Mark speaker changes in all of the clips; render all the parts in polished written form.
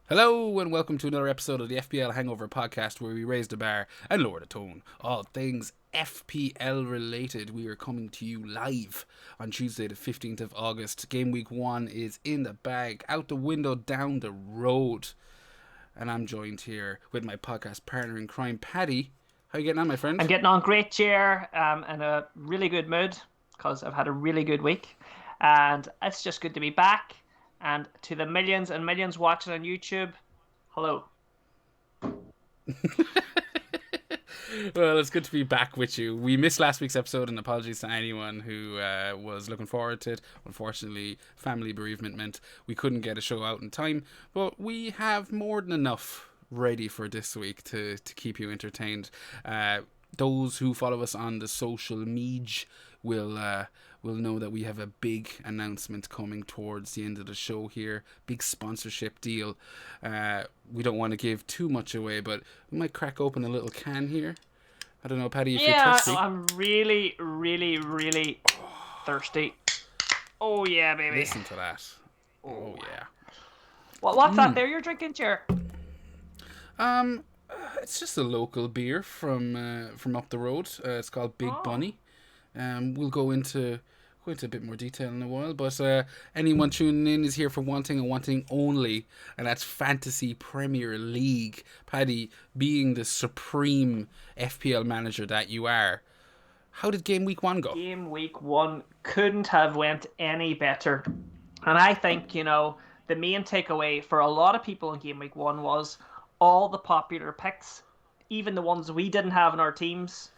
Speaker 1: Hello and welcome to another episode of the FPL Hangover podcast where we raise the bar and lower the tone. All things FPL related. We are coming to you live on Tuesday the 15th of August. Game week 1 is in the bag, out the window, down the road. And I'm joined here with my podcast partner in crime, Paddy. How are you getting on, my friend?
Speaker 2: I'm getting on great, Ger. In a really good mood because I've had a really good week. And it's just good to be back. And to the millions and millions watching on YouTube, hello.
Speaker 1: Well, it's good to be back with you. We missed last week's episode, and apologies to anyone who was looking forward to it. Unfortunately, family bereavement meant we couldn't get a show out in time, but we have more than enough ready for this week to keep you entertained. Those who follow us on the social media will know that we have a big announcement coming towards the end of the show here. Big sponsorship deal. We don't want to give too much away, but we might crack open a little can here. I don't know, Paddy, if you're thirsty.
Speaker 2: Yeah, I'm really, really, really thirsty. Oh, yeah, baby.
Speaker 1: Listen to that. Oh yeah.
Speaker 2: What's that there you're drinking, Ger?
Speaker 1: It's just a local beer from up the road. It's called Big Bunny. We'll go into a bit more detail in a while, but anyone tuning in is here for one thing and one thing only, and that's Fantasy Premier League. Paddy, being the supreme FPL manager that you are, how did game week 1 go?
Speaker 2: Game week 1 couldn't have went any better. And I think, the main takeaway for a lot of people in game week 1 was all the popular picks, even the ones we didn't have in our teams,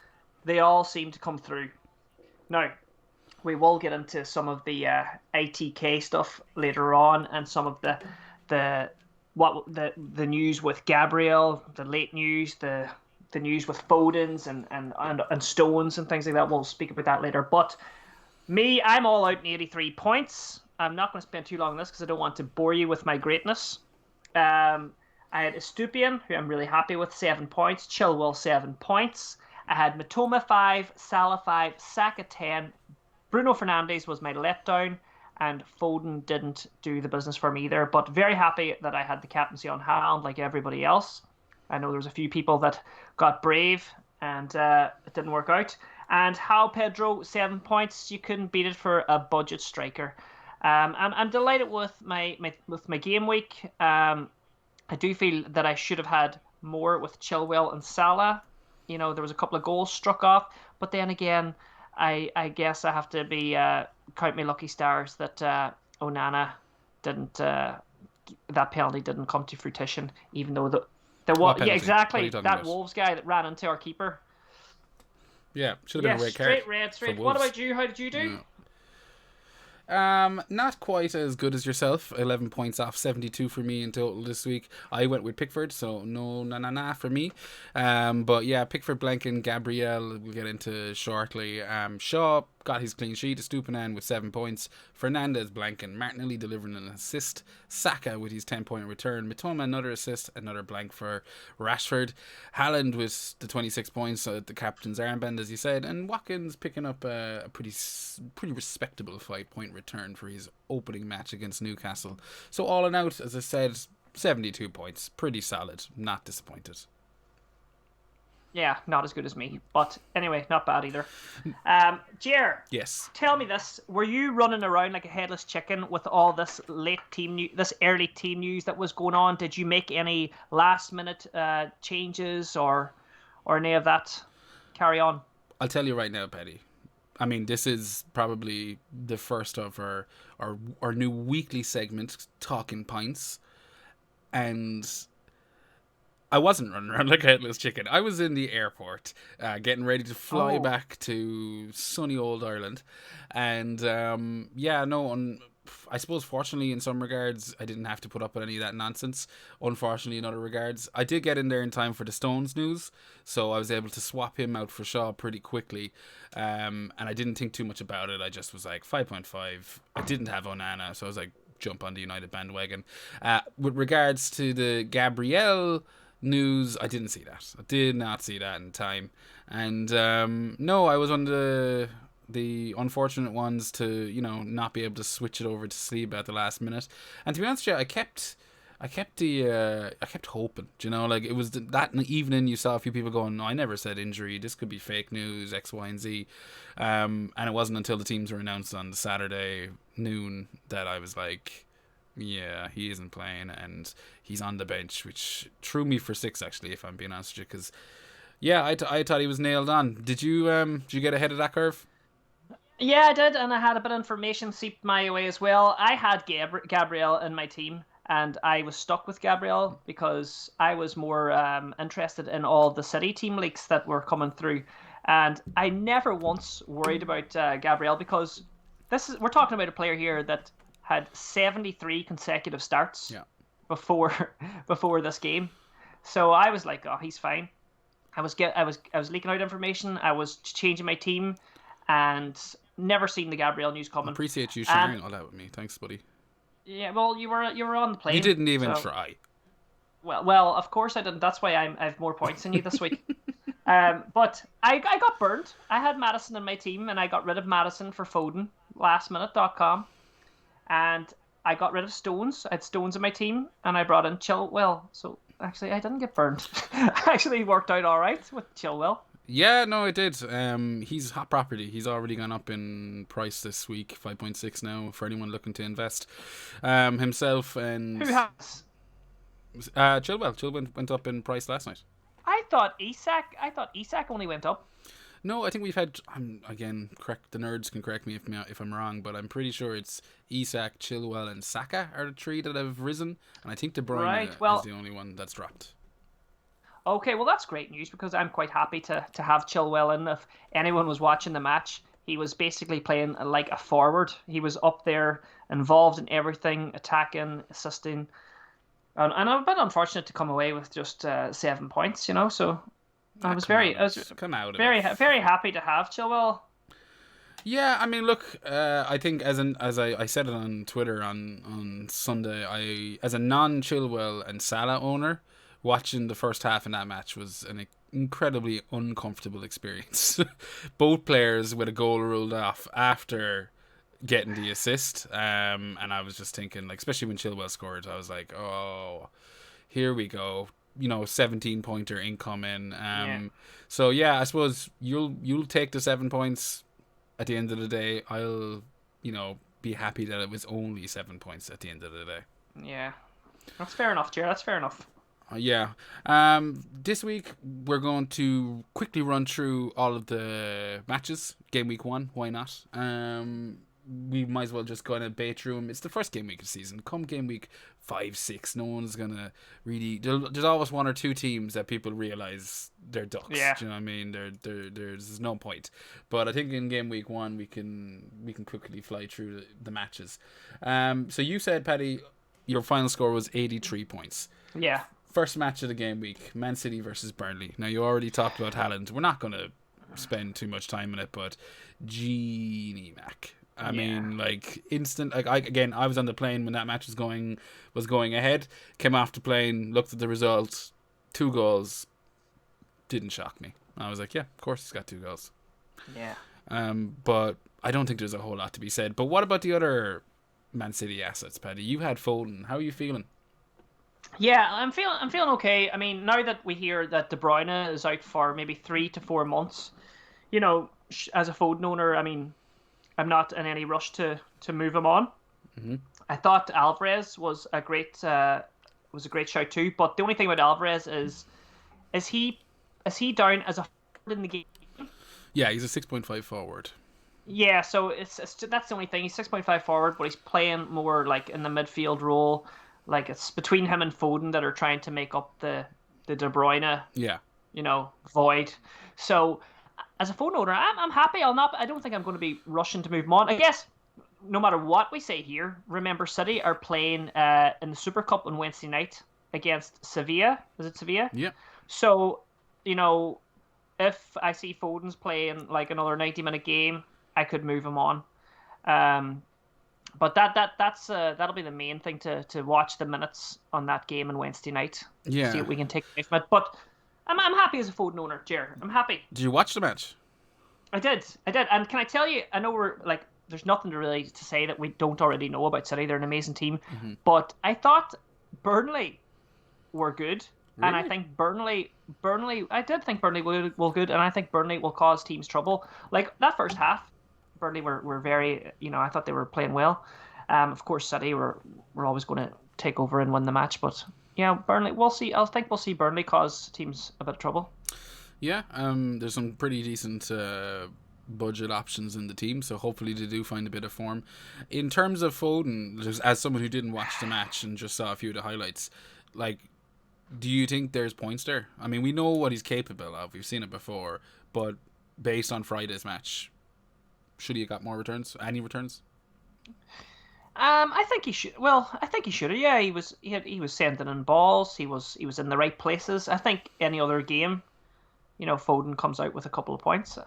Speaker 2: they all seemed to come through. Now, we will get into some of the ITK stuff later on, and some of the news with Gabriel, the late news, the news with Fodens and Stones and things like that. We'll speak about that later. But me, I'm all out in 83 points. I'm not going to spend too long on this because I don't want to bore you with my greatness. I had Estupian, who I'm really happy with, 7 points. Chilwell, 7 points. I had Matoma 5, Salah 5, Saka 10. Bruno Fernandes was my letdown, and Foden didn't do the business for me either. But very happy that I had the captaincy on Haaland like everybody else. I know there's a few people that got brave and it didn't work out. And how Pedro, 7 points. You couldn't beat it for a budget striker. I'm delighted with my game week. I do feel that I should have had more with Chilwell and Salah. There was a couple of goals struck off, but then again, I guess I have to be count my lucky stars that Onana didn't that penalty didn't come to fruition, even though there was exactly that Wolves guy that ran into our keeper.
Speaker 1: Yeah, should have been a red card.
Speaker 2: Straight. What about you? How did you do?
Speaker 1: No. Not quite as good as yourself. 11 points off 72 for me in total this week. I went with Pickford, so no for me. But yeah, Pickford blanking, Gabriel we'll get into shortly. Shaw got his clean sheet. Estupinan with 7 points. Fernandes blanking. Martinelli delivering an assist. Saka with his 10-point return. Mitoma another assist, another blank for Rashford. Haaland with the 26 points at the captain's armband, as you said, and Watkins picking up a pretty respectable 5-point return for his opening match against Newcastle. So all in out, as I said, 72 points. Pretty solid. Not disappointed.
Speaker 2: Yeah, not as good as me. But anyway, not bad either. Ger.
Speaker 1: Yes.
Speaker 2: Tell me this. Were you running around like a headless chicken with all this this early team news that was going on? Did you make any last minute changes or any of that? Carry on.
Speaker 1: I'll tell you right now, Paddy. I mean, this is probably the first of our new weekly segment, Talking Pints. And I wasn't running around like a headless chicken. I was in the airport getting ready to fly back to sunny old Ireland. And I suppose fortunately in some regards I didn't have to put up with any of that nonsense. Unfortunately in other regards I did get in there in time for the Stones news, so I was able to swap him out for Shaw pretty quickly. And I didn't think too much about it. I just was like 5.5. I didn't have Onana, so I was like, jump on the United bandwagon. With regards to the Gabriel news, I didn't see that. I did not see that in time. And no, I was on the unfortunate ones to, not be able to switch it over to sleep at the last minute. And to be honest with you, I kept I kept hoping, like it was that evening you saw a few people going, no, I never said injury, this could be fake news, X, Y, and Z. And it wasn't until the teams were announced on the Saturday noon that I was like, yeah, he isn't playing and he's on the bench, which threw me for 6 actually, if I'm being honest with you, because yeah, I thought he was nailed on. Did you get ahead of that curve?
Speaker 2: Yeah, I did, and I had a bit of information seeped my way as well. I had Gabriel in my team, and I was stuck with Gabriel because I was more interested in all the City team leaks that were coming through, and I never once worried about Gabriel because we're talking about a player here that had 73 consecutive starts before this game, so I was like, oh, he's fine. I was leaking out information. I was changing my team, and never seen the Gabriel news coming.
Speaker 1: Appreciate you sharing all that with me. Thanks, buddy.
Speaker 2: Yeah, well, you were on the plane.
Speaker 1: You didn't even try.
Speaker 2: Well, of course I didn't. That's why I have more points than you this week. But I got burned. I had Madison in my team, and I got rid of Madison for Foden, lastminute.com. And I got rid of Stones. I had Stones in my team, and I brought in Chilwell. So actually, I didn't get burned. Actually worked out all right with Chilwell.
Speaker 1: Yeah, no, it did. He's hot property. He's already gone up in price this week, 5.6 now for anyone looking to invest. Himself and
Speaker 2: who has?
Speaker 1: Chilwell. Chilwell went up in price last night.
Speaker 2: I thought Isak only went up.
Speaker 1: No, I think we've had. Again, correct. The nerds can correct me if I'm wrong, but I'm pretty sure it's Isak, Chilwell, and Saka are the 3 that have risen, and I think De Bruyne is the only one that's dropped.
Speaker 2: Okay, well that's great news because I'm quite happy to have Chilwell in. If anyone was watching the match, he was basically playing like a forward. He was up there, involved in everything, attacking, assisting, and I'm a bit unfortunate to come away with just 7 points. So I was very happy to have Chilwell.
Speaker 1: Yeah, I mean, look, I think as I said it on Twitter on Sunday, as a non-Chilwell and Salah owner, watching the first half in that match was an incredibly uncomfortable experience. Both players with a goal ruled off after getting the assist, and I was just thinking, like, especially when Chilwell scored, I was like, oh, here we go. 17-pointer incoming. So yeah, I suppose you'll take the 7 points at the end of the day. I'll be happy that it was only 7 points at the end of the day.
Speaker 2: Yeah, that's fair enough, Ger. That's fair enough.
Speaker 1: Yeah. This week we're going to quickly run through all of the matches. Game week 1, why not? We might as well just go and bait through them. It's the first game week of the season. Come game week 5, 6, no one's gonna really. There's always 1 or 2 teams that people realize they're ducks.
Speaker 2: Yeah.
Speaker 1: Do you know what I mean? There's no point. But I think in game week 1 we can quickly fly through the matches. So you said, Paddy, your final score was 83 points.
Speaker 2: Yeah.
Speaker 1: First match of the game week, Man City versus Burnley. Now, you already talked about Haaland. We're not going to spend too much time on it, but Genie Mac. I mean, like, instant. Like, I was on the plane when that match was going ahead. Came off the plane, looked at the results, 2 goals. Didn't shock me. I was like, yeah, of course he's got 2 goals.
Speaker 2: Yeah.
Speaker 1: But I don't think there's a whole lot to be said. But what about the other Man City assets, Paddy? You had Foden. How are you feeling?
Speaker 2: Yeah, I'm feeling okay. I mean, now that we hear that De Bruyne is out for maybe 3 to 4 months, as a Foden owner, I mean, I'm not in any rush to move him on.
Speaker 1: Mm-hmm.
Speaker 2: I thought Alvarez was a great shout too. But the only thing about Alvarez is he down as a forward in the game?
Speaker 1: Yeah, he's a 6.5 forward.
Speaker 2: Yeah, so that's the only thing. He's 6.5 forward, but he's playing more like in the midfield role. Like, it's between him and Foden that are trying to make up the De Bruyne, void. So, as a Foden owner, I'm happy. I don't think I'm going to be rushing to move him on. I guess, no matter what we say here, remember City are playing in the Super Cup on Wednesday night against Sevilla. Is it Sevilla?
Speaker 1: Yeah.
Speaker 2: So, if I see Foden's playing like another 90-minute game, I could move him on. But that'll be the main thing to watch the minutes on that game on Wednesday night.
Speaker 1: Yeah.
Speaker 2: See what we can take away from it. But I'm happy as a Foden owner, Ger. I'm happy.
Speaker 1: Did you watch the match?
Speaker 2: I did. And can I tell you, I know we're like, there's nothing to say that we don't already know about City. They're an amazing team.
Speaker 1: Mm-hmm.
Speaker 2: But I thought Burnley were good.
Speaker 1: Really?
Speaker 2: And I think I did think Burnley will good, and I think Burnley will cause teams trouble. Like that first half, Burnley were very, I thought they were playing well. Of course, City were always going to take over and win the match, but yeah, Burnley, we'll see. I think we'll see Burnley cause teams a bit of trouble.
Speaker 1: Yeah, there's some pretty decent budget options in the team, so hopefully they do find a bit of form. In terms of Foden, just as someone who didn't watch the match and just saw a few of the highlights, like, do you think there's points there? I mean, we know what he's capable of. We've seen it before, but based on Friday's match, should he have got more returns? Any returns?
Speaker 2: I think he should. Well, I think he should. Yeah, he was sending in balls. He was in the right places. I think any other game, Foden comes out with a couple of points.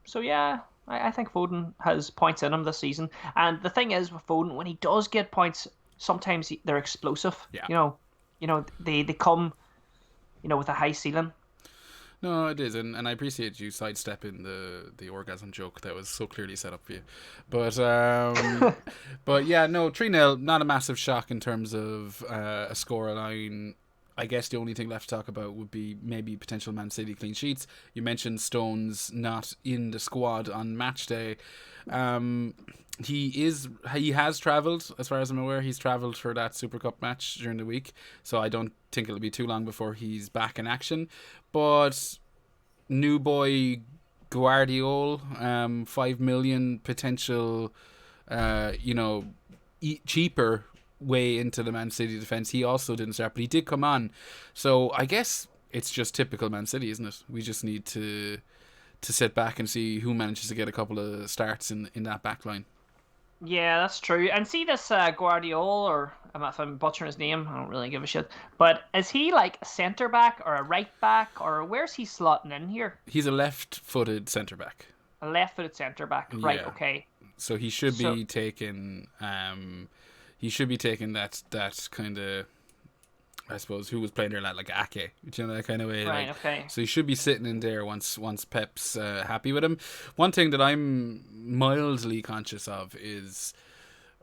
Speaker 2: So yeah, I think Foden has points in him this season. And the thing is with Foden, when he does get points, sometimes they're explosive.
Speaker 1: Yeah.
Speaker 2: They come, with a high ceiling.
Speaker 1: No, it is, and I appreciate you sidestepping the orgasm joke that was so clearly set up for you. But but yeah, no, 3-0, not a massive shock in terms of a scoreline. I guess the only thing left to talk about would be maybe potential Man City clean sheets. You mentioned Stones not in the squad on match day. He has travelled, as far as I'm aware. He's travelled for that Super Cup match during the week, so I don't think it'll be too long before he's back in action. But new boy Guardiol, 5 million potential, cheaper way into the Man City defence. He also didn't start, but he did come on. So I guess it's just typical Man City, isn't it? We just need to sit back and see who manages to get a couple of starts in that back line.
Speaker 2: Yeah, that's true. And see this Guardiol, or if I'm butchering his name, I don't really give a shit. But is he like a centre back or a right back, or where's he slotting in here?
Speaker 1: He's a left-footed centre back.
Speaker 2: A left-footed centre back, right?
Speaker 1: Yeah.
Speaker 2: Okay.
Speaker 1: So he should be taking. He should be taking that kind of. I suppose who was playing there like Ake, that kind of way.
Speaker 2: Right.
Speaker 1: Like,
Speaker 2: okay.
Speaker 1: so he should be sitting in there once Pep's happy with him. One thing that I'm mildly conscious of is,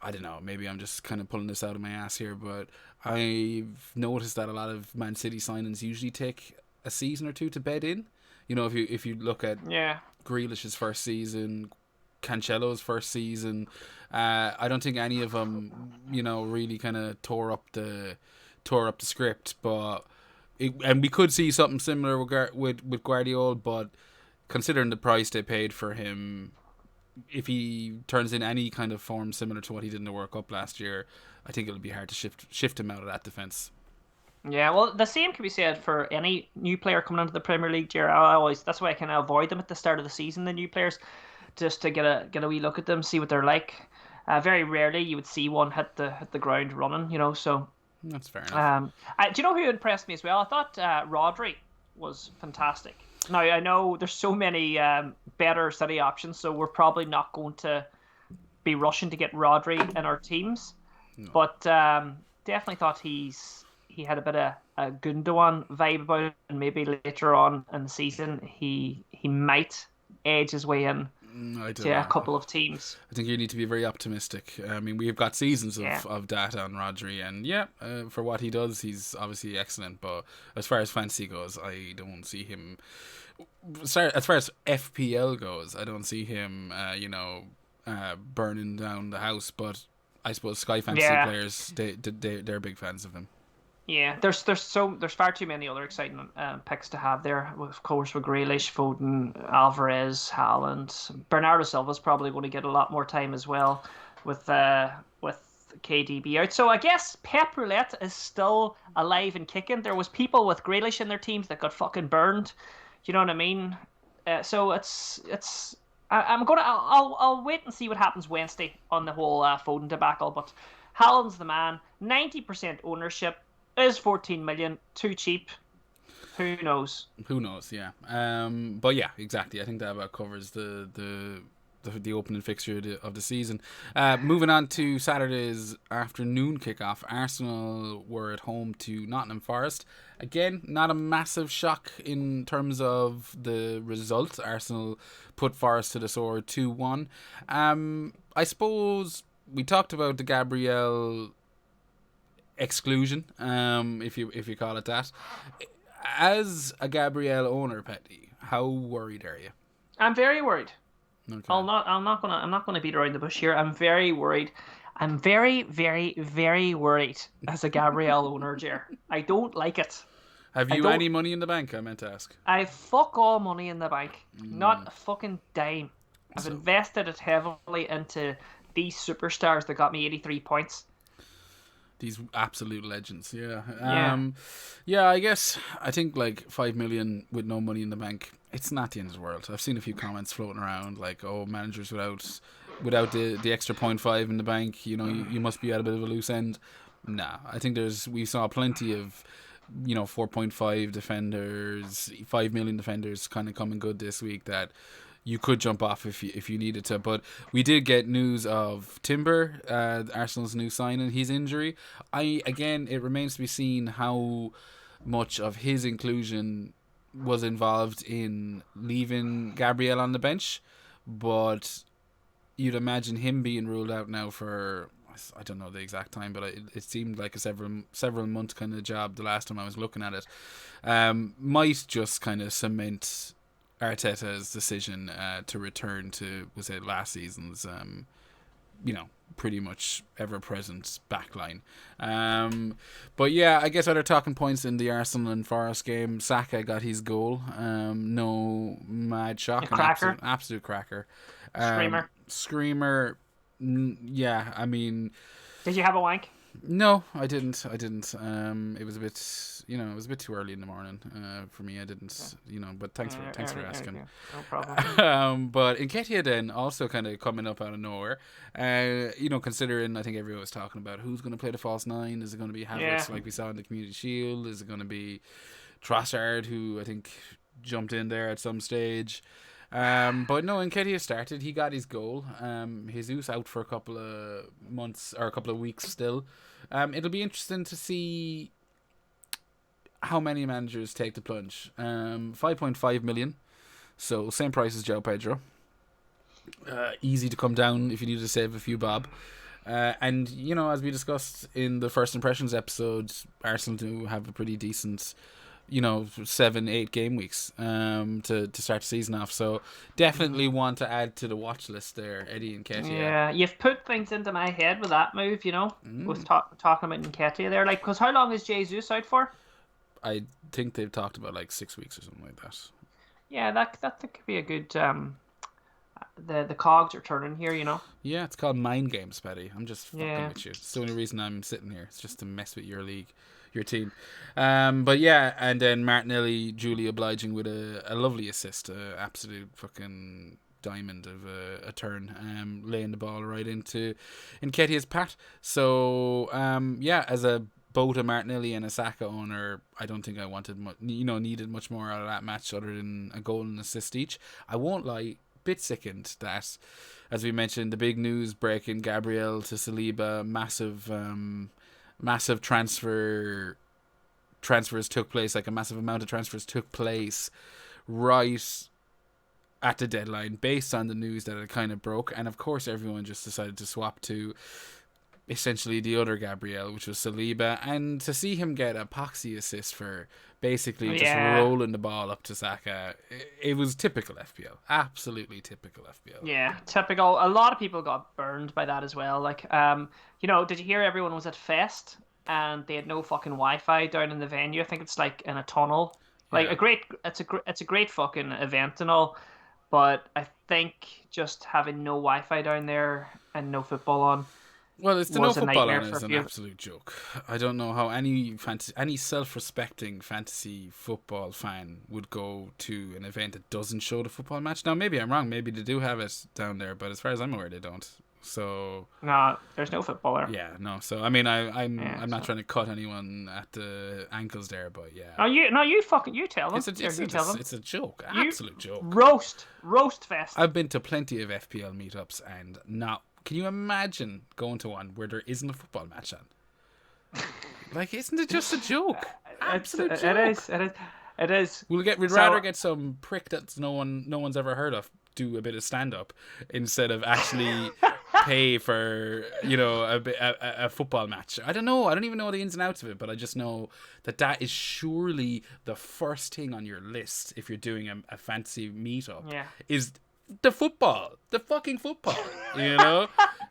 Speaker 1: I don't know, maybe I'm just kind of pulling this out of my ass here, but I've noticed that a lot of Man City signings usually take a season or two to bed in. If you look at Grealish's first season, Cancelo's first season, I don't think any of them, really kind of tore up the script, and we could see something similar with Guardiola, but considering the price they paid for him, if he turns in any kind of form similar to what he did in the World Cup last year, I think it'll be hard to shift him out of that defence.
Speaker 2: Yeah, well, the same can be said for any new player coming into the Premier League, Ger. That's why I kind of avoid them at the start of the season, the new players, just to get a wee look at them, see what they're like. Very rarely you would see one hit the ground running, so.
Speaker 1: That's fair enough.
Speaker 2: Do you know who impressed me as well? I thought Rodri was fantastic. Now, I know there's so many better City options, so we're probably not going to be rushing to get Rodri in our teams. No. But definitely thought he had a bit of a Gundogan vibe about it, and maybe later on in the season he might edge his way in. A couple of teams.
Speaker 1: I think you need to be very optimistic. I mean, we've got seasons of data on Rodri, and for what he does, he's obviously excellent. But as far as fantasy goes, I don't see him. As far as FPL goes, I don't see him, burning down the house. But I suppose Sky Fantasy players, they're big fans of him.
Speaker 2: Yeah, there's far too many other exciting picks to have there. Of course, with Grealish, Foden, Alvarez, Haaland, Bernardo Silva's probably going to get a lot more time as well with KDB out. So I guess Pep Roulette is still alive and kicking. There was people with Grealish in their teams that got fucking burned. You know what I mean? So I'll wait and see what happens Wednesday on the whole Foden debacle. But Haaland's the man. 90% ownership. Is 14 million too cheap? Who knows?
Speaker 1: Yeah. But yeah, exactly. I think that about covers the opening fixture of the season. Moving on to Saturday's afternoon kickoff, Arsenal were at home to Nottingham Forest. Again, not a massive shock in terms of the result. Arsenal put Forest to the sword 2-1. I suppose we talked about the Gabriel exclusion, if you call it that. As a Gabriel owner, Petty, how worried are you?
Speaker 2: I'm very worried.
Speaker 1: Okay.
Speaker 2: I'm not gonna beat around the bush here. I'm very worried. I'm very, very, very worried as a Gabriel owner, Ger. I don't like it.
Speaker 1: Have you any money in the bank? I meant to ask.
Speaker 2: I fuck all money in the bank. Not a fucking dime. I've invested it heavily into these superstars that got me 83 points.
Speaker 1: These absolute legends, yeah. I think like 5 million with no money in the bank, it's not the end of the world. I've seen a few comments floating around like, oh, managers without the extra 0.5 in the bank, you must be at a bit of a loose end. Nah, I think we saw plenty of 4.5 defenders, 5 million defenders kind of coming good this week that you could jump off if you needed to. But we did get news of Timber, Arsenal's new signing, his injury. It remains to be seen how much of his inclusion was involved in leaving Gabriel on the bench. But you'd imagine him being ruled out now for, I don't know the exact time, but it seemed like a several month kind of job the last time I was looking at it. Might just kind of cement Arteta's decision to return to, was it last season's pretty much ever-present backline. But yeah, I guess other talking points in the Arsenal and Forest game, Saka got his goal. No mad shock. Absolute cracker. Screamer. Yeah, I mean...
Speaker 2: Did you have a wank?
Speaker 1: No, I didn't. It was a bit too early in the morning for me. I didn't, but thanks for asking.
Speaker 2: Okay. No problem.
Speaker 1: But Nketiah then also kind of coming up out of nowhere. Considering I think everyone was talking about who's going to play the false nine. Is it going to be Havertz like we saw in the Community Shield? Is it going to be Trossard, who I think jumped in there at some stage? But no, Nketiah started. He got his goal. Jesus out for a couple of months or a couple of weeks still. It'll be interesting to see how many managers take the plunge. 5.5 million, so same price as João Pedro. Easy to come down if you need to save a few bob. And as we discussed in the first impressions episode, Arsenal do have a pretty decent 7-8 game weeks to start the season off, so definitely want to add to the watch list there, Eddie and Nketiah.
Speaker 2: Yeah, you've put things into my head with that move, with talking about Nketiah there, because how long is Jesus out for?
Speaker 1: I think they've talked about like 6 weeks or something like that.
Speaker 2: Yeah, that could be a good the cogs are turning here,
Speaker 1: Yeah, it's called mind games, Paddy. I'm just fucking with you. It's the only reason I'm sitting here. It's just to mess with your league, your team. But yeah, and then Martinelli duly obliging with a lovely assist, absolute fucking diamond of a turn, laying the ball right into Nketiah's path. So as both a Martinelli and a Saka owner, I don't think I needed much more out of that match other than a goal and assist each. I won't lie, bit sickened that, as we mentioned, the big news breaking Gabriel to Saliba, massive transfers took place, like a massive amount of transfers took place right at the deadline based on the news that it kind of broke, and of course everyone just decided to swap to essentially the other Gabriel, which was Saliba, and to see him get a poxy assist for basically just rolling the ball up to Saka, it was typical FPL, absolutely typical FPL.
Speaker 2: Yeah, typical. A lot of people got burned by that as well. Like, did you hear everyone was at Fest and they had no fucking Wi-Fi down in the venue? I think it's like in a tunnel. Like it's a great fucking event and all, but I think just having no Wi-Fi down there and no football on.
Speaker 1: Well, it's the no football on is an absolute joke. I don't know how any self-respecting fantasy football fan would go to an event that doesn't show the football match. Now, maybe I'm wrong. Maybe they do have it down there, but as far as I'm aware, they don't. So
Speaker 2: no, there's no football there.
Speaker 1: Yeah, no. So I mean, I'm not trying to cut anyone at the ankles there, but yeah.
Speaker 2: You tell them.
Speaker 1: It's a joke, absolute joke.
Speaker 2: Roast fest.
Speaker 1: I've been to plenty of FPL meetups and not. Can you imagine going to one where there isn't a football match on? Like, isn't it just a joke? Absolute joke.
Speaker 2: It is.
Speaker 1: We'd rather get some prick that no one's ever heard of do a bit of stand up instead of actually pay for a football match. I don't know. I don't even know the ins and outs of it, but I just know that is surely the first thing on your list if you're doing a fancy meetup.
Speaker 2: Yeah.
Speaker 1: Is the fucking football.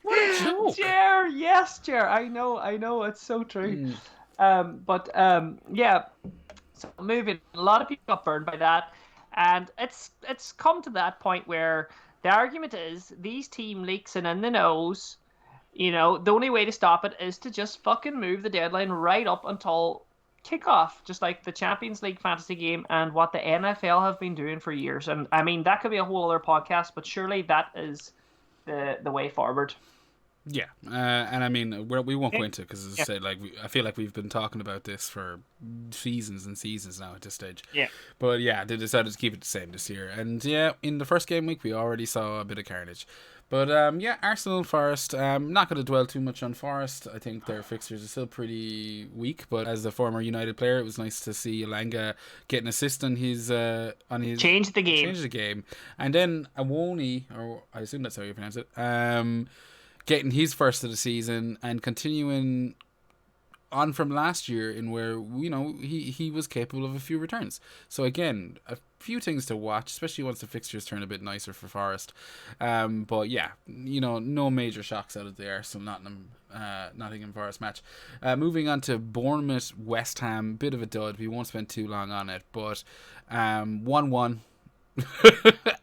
Speaker 1: What a joke.
Speaker 2: Ger. I know, it's so true. Yeah. So moving, a lot of people got burned by that, and it's come to that point where the argument is these team leaks and in the nose. The only way to stop it is to just fucking move the deadline right up until kickoff, just like the Champions League fantasy game and what the NFL have been doing for years. And I mean, that could be a whole other podcast, but surely that is the way forward.
Speaker 1: Yeah, and I mean, we won't go into it because, as I said, I feel like we've been talking about this for seasons and seasons now at this stage.
Speaker 2: Yeah.
Speaker 1: But yeah, they decided to keep it the same this year. And yeah, in the first game week, we already saw a bit of carnage. But Arsenal, Forest, not going to dwell too much on Forest. I think their fixtures are still pretty weak. But as a former United player, it was nice to see Elanga get an assist on his
Speaker 2: change the
Speaker 1: game. And then Awoni, or I assume that's how you pronounce it, getting his first of the season and continuing on from last year in where he was capable of a few returns. So again, a few things to watch, especially once the fixtures turn a bit nicer for Forest. But yeah, no major shocks out of the Arsenal Nottingham Forest match. Moving on to Bournemouth West Ham, bit of a dud. We won't spend too long on it, but 1-1.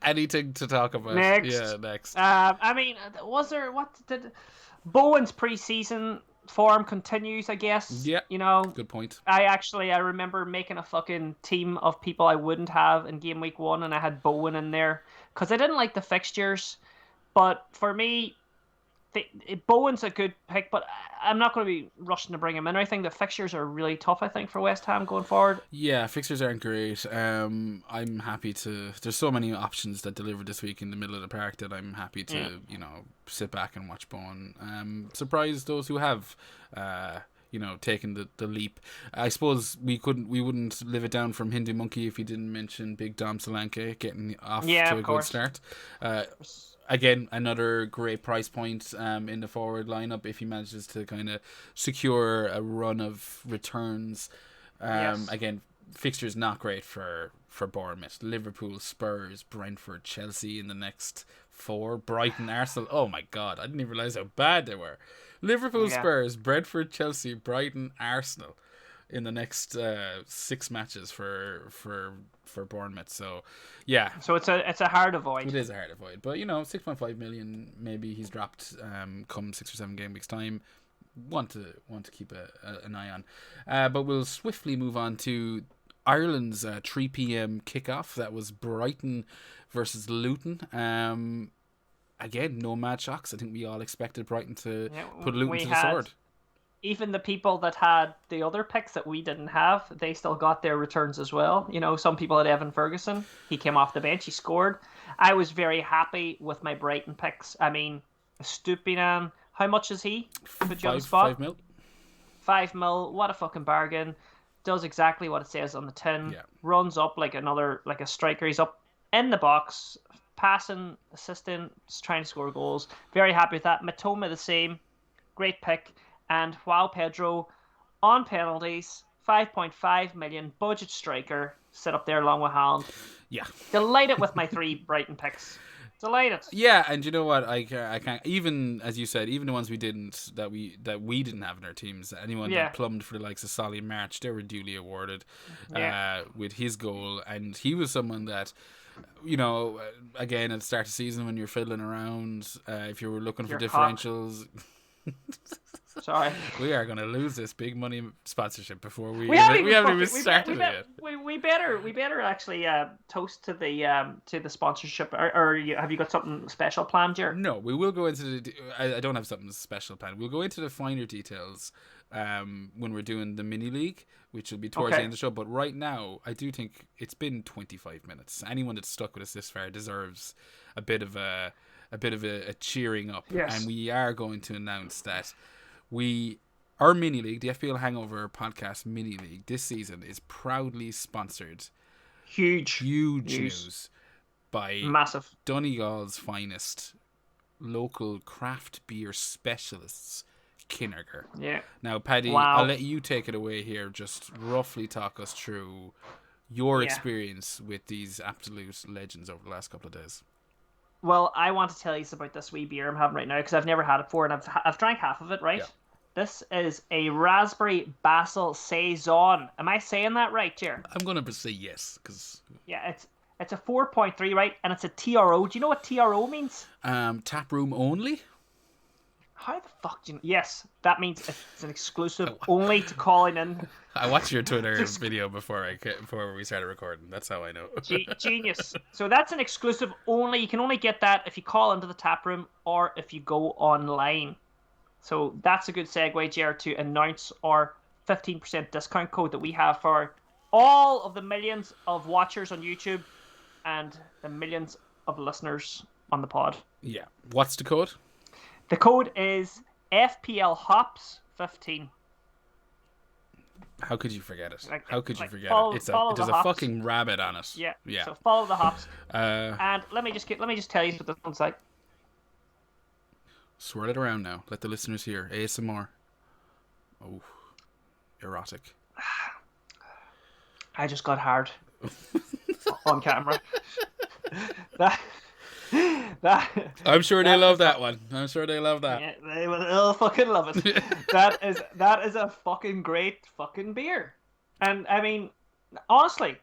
Speaker 1: Anything to talk about? Next.
Speaker 2: I mean, Bowen's pre-season form continues, I guess.
Speaker 1: Yeah. Good point.
Speaker 2: I remember making a fucking team of people I wouldn't have in game week 1, and I had Bowen in there because I didn't like the fixtures. But for me, Bowen's a good pick, but I'm not going to be rushing to bring him in. I think the fixtures are really tough, I think, for West Ham going forward.
Speaker 1: Yeah, fixtures aren't great. I'm happy to... There's so many options that deliver this week in the middle of the park that I'm happy to, sit back and watch Bowen. Surprise those who have... taken the leap. I suppose we wouldn't live it down from Hindu Monkey if he didn't mention Big Dom Solanke getting off to a good start. Again, another great price point in the forward lineup if he manages to kind of secure a run of returns. Again, fixtures not great for Bournemouth. Liverpool, Spurs, Brentford, Chelsea in the next 4. Brighton, Arsenal. Oh my God, I didn't even realise how bad they were. Liverpool, Spurs, Brentford, Chelsea, Brighton, Arsenal in the next 6 matches for Bournemouth. So yeah.
Speaker 2: So it's a hard avoid.
Speaker 1: It is a hard avoid. But 6.5 million maybe he's dropped come 6 or 7 game weeks time. Want to keep an eye on. But we'll swiftly move on to Ireland's 3 p.m. kickoff. That was Brighton versus Luton. Again, no mad shocks. I think we all expected Brighton to put Luton to the sword.
Speaker 2: Even the people that had the other picks that we didn't have, they still got their returns as well. Some people had Evan Ferguson. He came off the bench. He scored. I was very happy with my Brighton picks. I mean, Stupinan, how much is he? Put you on the spot.
Speaker 1: 5 mil.
Speaker 2: 5 mil. What a fucking bargain. Does exactly what it says on the tin.
Speaker 1: Yeah.
Speaker 2: Runs up like a striker. He's up in the box, passing, assisting, trying to score goals. Very happy with that. Matoma the same. Great pick. And João Pedro on penalties, 5.5 million, budget striker, sit up there along with Haaland.
Speaker 1: Yeah.
Speaker 2: Delighted with my 3 Brighton picks. Delighted.
Speaker 1: Yeah, and you know what? I can't, even as you said, even the ones we didn't that we didn't have in our teams. Anyone that plumbed for the likes of Solly March, they were duly awarded with his goal, and he was someone that. Again, at the start of the season when you're fiddling around, if you were looking for differentials.
Speaker 2: Sorry.
Speaker 1: We are going to lose this big money sponsorship before we haven't even started it.
Speaker 2: We better actually toast to the sponsorship. Or have you got something special planned, Ger?
Speaker 1: No, we will go into I don't have something special planned. We'll go into the finer details when we're doing the mini-league, which will be towards the end of the show. But right now, I do think it's been 25 minutes. Anyone that's stuck with us this far deserves a bit of a cheering up.
Speaker 2: Yes.
Speaker 1: And we are going to announce that our mini-league, the FPL Hangover podcast mini-league this season, is proudly sponsored.
Speaker 2: Huge
Speaker 1: news by
Speaker 2: massive
Speaker 1: Donegal's finest, local craft beer specialists, Kinniger.
Speaker 2: Yeah.
Speaker 1: Now, Paddy,
Speaker 2: Wow.
Speaker 1: I'll let you take it away here. Just roughly talk us through your
Speaker 2: Yeah.
Speaker 1: experience with these absolute legends over the last couple of days.
Speaker 2: Well, I want to tell you about this wee beer I'm having right now because I've never had it before, and I've drank half of it, right?
Speaker 1: Yeah.
Speaker 2: This is a raspberry basil saison. Am I saying that right, Ger?
Speaker 1: I'm gonna say yes because
Speaker 2: Yeah, it's a 4.3, right? And it's a TRO. Do you know what TRO means?
Speaker 1: tap room only.
Speaker 2: How the fuck do you know? Yes, that means it's an exclusive only to calling in.
Speaker 1: I watched your Twitter video before we started recording. That's how I know.
Speaker 2: Genius. So that's an exclusive only. You can only get that if you call into the tap room or if you go online. So that's a good segue, Ger, to announce our 15% discount code that we have for all of the millions of watchers on YouTube and the millions of listeners on the pod.
Speaker 1: Yeah. What's the code?
Speaker 2: The code is FPL Hops 15.
Speaker 1: How could you forget it? How could you forget
Speaker 2: follow,
Speaker 1: it? There's a
Speaker 2: hops.
Speaker 1: fucking rabbit on it.
Speaker 2: Yeah.
Speaker 1: Yeah.
Speaker 2: So follow the hops.
Speaker 1: Uh,
Speaker 2: And let me just tell you what this one's like.
Speaker 1: Swirl it around now. Let the listeners hear. ASMR. Oh, erotic.
Speaker 2: I just got hard on camera. that.
Speaker 1: I'm sure they love that one. I'm sure they love that.
Speaker 2: Yeah, they'll fucking love it. that is a fucking great fucking beer. And I mean, honestly,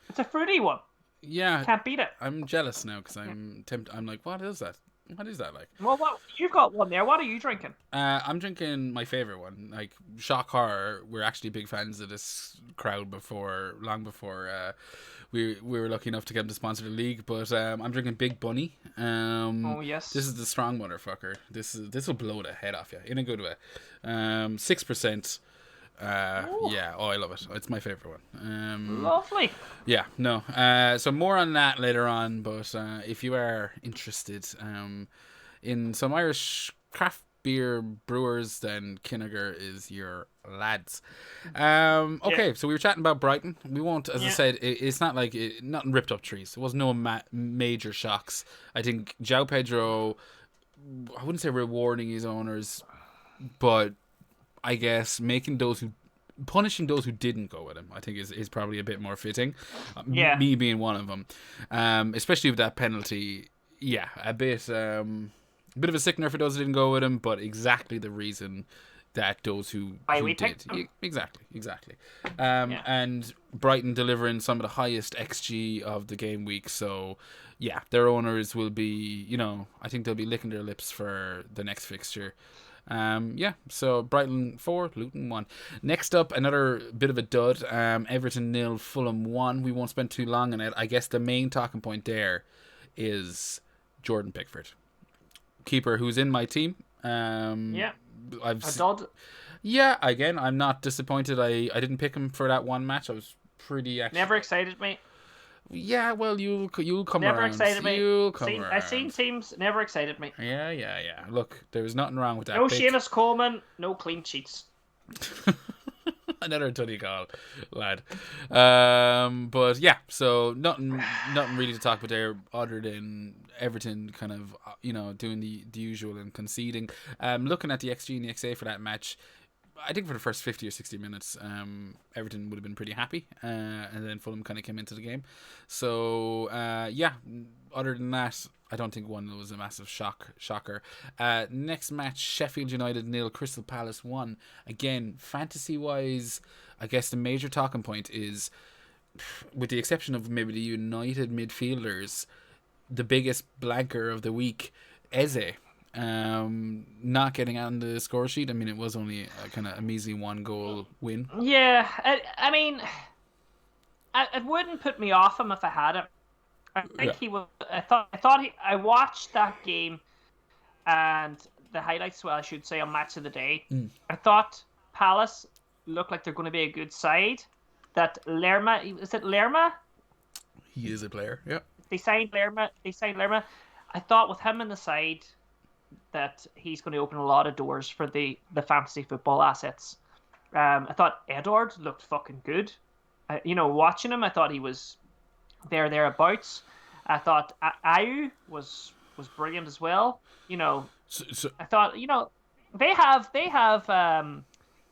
Speaker 2: it's a fruity one.
Speaker 1: Yeah.
Speaker 2: Can't beat it.
Speaker 1: I'm jealous now because I'm tempted. I'm like, what is that? What is that like?
Speaker 2: Well, you've got one there. What are you drinking?
Speaker 1: I'm drinking my favorite one. Like, shock horror. We're actually big fans of this crowd long before we were lucky enough to get them to sponsor the league. But I'm drinking Big Bunny.
Speaker 2: Oh yes.
Speaker 1: This is the strong motherfucker. This will blow the head off you in a good way. 6%. Yeah, I love it. It's my favorite one.
Speaker 2: Lovely.
Speaker 1: Yeah, no. So more on that later on, but if you are interested in some Irish craft beer brewers, then Kinniger is your lads. Okay, so we were chatting about Brighton. We won't, as I said, it's not like nothing ripped up trees. There was no major shocks. I think João Pedro, I wouldn't say rewarding his owners, but I guess punishing those who didn't go with him, I think is probably a bit more fitting. Me being one of them, especially with that penalty. Yeah, a bit of a sickener for those who didn't go with him, but exactly the reason that those who did. Exactly. And Brighton delivering some of the highest XG of the game week, so yeah, their owners will be, I think they'll be licking their lips for the next fixture. So Brighton 4, Luton 1. Next up, another bit of a dud. Everton 0, Fulham 1. We won't spend too long on it. I guess the main talking point there is Jordan Pickford, keeper who's in my team. A
Speaker 2: dud.
Speaker 1: Yeah, again, I'm not disappointed. I didn't pick him for that one match. I was pretty
Speaker 2: Never excited me.
Speaker 1: Yeah, well, you'll come
Speaker 2: never
Speaker 1: around.
Speaker 2: Excited me.
Speaker 1: You'll come around.
Speaker 2: I've seen teams never excited me.
Speaker 1: Yeah. Look, there's nothing wrong with that.
Speaker 2: No Seamus Coleman, no clean sheets.
Speaker 1: Another Tuddy call, lad. But yeah, so nothing really to talk about there other than Everton kind of doing the usual and conceding. Looking at the XG and the XA for that match, I think for the first 50 or 60 minutes, Everton would have been pretty happy, and then Fulham kind of came into the game. So other than that, I don't think one was a massive shocker. Next match, Sheffield United 0, Crystal Palace 1. Again, fantasy-wise, I guess the major talking point is, with the exception of maybe the United midfielders, the biggest blanker of the week, Eze. Not getting on the score sheet. I mean, it was only a kind of a measly 1-goal win.
Speaker 2: Yeah, I mean, it wouldn't put me off him if I had him. I think he was. I watched that game and the highlights. Well, I should say on Match of the Day. I thought Palace looked like they're going to be a good side. That Lerma, is it Lerma?
Speaker 1: He is a player. Yeah.
Speaker 2: They signed Lerma. I thought with him in the side that he's going to open a lot of doors for the fantasy football assets. I thought Edward looked fucking good. Watching him, I thought he was thereabouts. I thought Ayew was was brilliant as well. You know,
Speaker 1: So
Speaker 2: I thought, they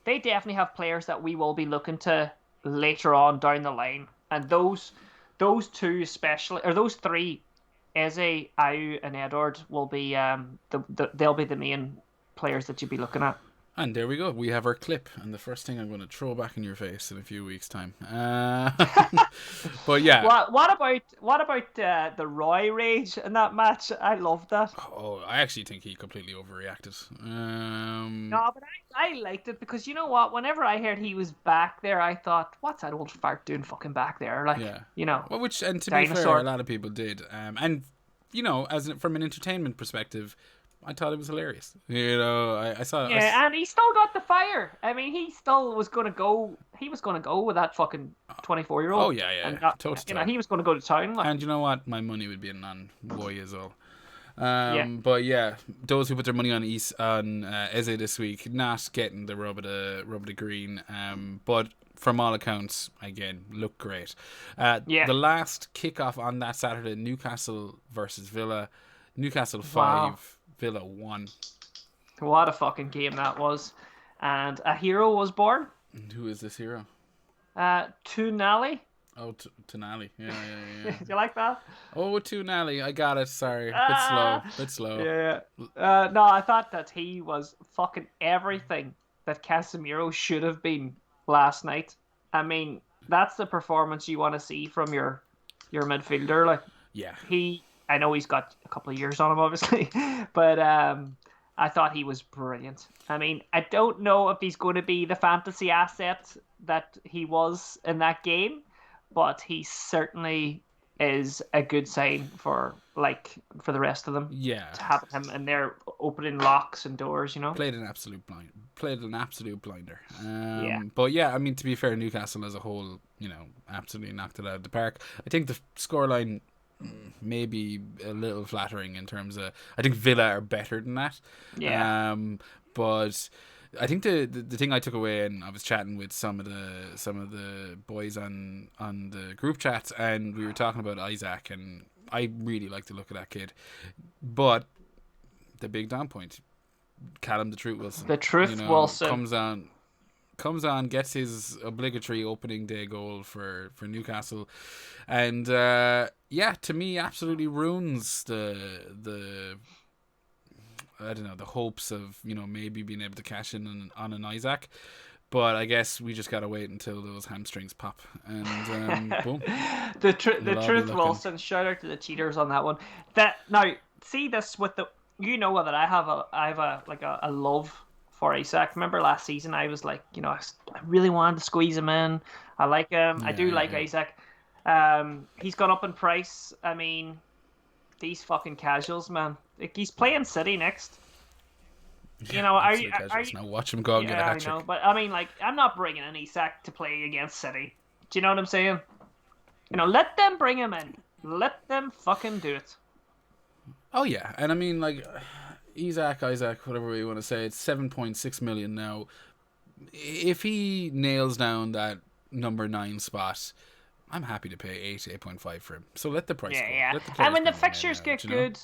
Speaker 2: they definitely have players that we will be looking to later on down the line, and those two especially, or those three, Eze, Ayew, and Edward will be they'll be the main players that you'd be looking at.
Speaker 1: And there we go. We have our clip, and the first thing I'm going to throw back in your face in a few weeks' time. But yeah.
Speaker 2: What about the Roy rage in that match? I loved that.
Speaker 1: Oh, I actually think he completely overreacted.
Speaker 2: No, but I liked it because you know what? Whenever I heard he was back there, I thought, what's that old fart doing fucking back there? Like,
Speaker 1: Yeah.
Speaker 2: Well,
Speaker 1: which, and to
Speaker 2: dinosaur.
Speaker 1: be fair, a lot of people did. And from an entertainment perspective, I thought it was hilarious. I saw.
Speaker 2: Yeah, and he still got the fire. I mean, he still was going to go. He was going to go with that fucking 24-year-old.
Speaker 1: Oh yeah,
Speaker 2: and
Speaker 1: totally.
Speaker 2: He was going to go to town. Like.
Speaker 1: And you know what? My money would be on Boy as well.
Speaker 2: Yeah.
Speaker 1: But yeah, those who put their money on Eze this week, not getting the rub of the green. But from all accounts, again, look great. The last kickoff on that Saturday, Newcastle versus Villa. Newcastle 5, Villa 1.
Speaker 2: What a fucking game that was. And a hero was born.
Speaker 1: And who is this hero?
Speaker 2: Tonali.
Speaker 1: Oh, Tonali. Yeah.
Speaker 2: Do you like that?
Speaker 1: Oh, Tonali. I got it. Sorry. Bit slow.
Speaker 2: Yeah. No, I thought that he was fucking everything that Casemiro should have been last night. I mean, that's the performance you want to see from your midfielder. Like,
Speaker 1: yeah.
Speaker 2: I know he's got a couple of years on him, obviously, but I thought he was brilliant. I mean, I don't know if he's going to be the fantasy asset that he was in that game, but he certainly is a good sign for the rest of them.
Speaker 1: Yeah,
Speaker 2: to have him in there opening locks and doors,
Speaker 1: Played an absolute blinder.
Speaker 2: Yeah.
Speaker 1: But yeah, I mean, to be fair, Newcastle as a whole, absolutely knocked it out of the park. I think the scoreline maybe a little flattering in terms of, I think Villa are better than that.
Speaker 2: Yeah.
Speaker 1: But I think the thing I took away, and I was chatting with some of the boys on the group chat, and we were talking about Isaac, and I really like the look of that kid. But the big down point, Callum the Truth Wilson.
Speaker 2: The Truth Wilson
Speaker 1: comes on, gets his obligatory opening day goal for Newcastle, and to me, absolutely ruins the I don't know, the hopes of maybe being able to cash in on an Isaac. But I guess we just gotta wait until those hamstrings pop, and boom.
Speaker 2: The Truth Wilson. Shout out to the cheaters on that one. That now see this with the that I have a love for Isaac. Remember last season I was like, I really wanted to squeeze him in. I like him. I do like Isaac. He's gone up in price. I mean, these fucking casuals, man. Like, he's playing City next. Are you
Speaker 1: now watch him go and get a hat trick.
Speaker 2: I know, but I mean, like, I'm not bringing in Isaac to play against City. Do you know what I'm saying? Let them bring him in. Let them fucking do it.
Speaker 1: Oh yeah, and I mean, like, Isaac, whatever we want to say, it's 7.6 million now. If he nails down that number 9 spot, I'm happy to pay 8.5 for him. So let the price go.
Speaker 2: Yeah. And when the fixtures get good,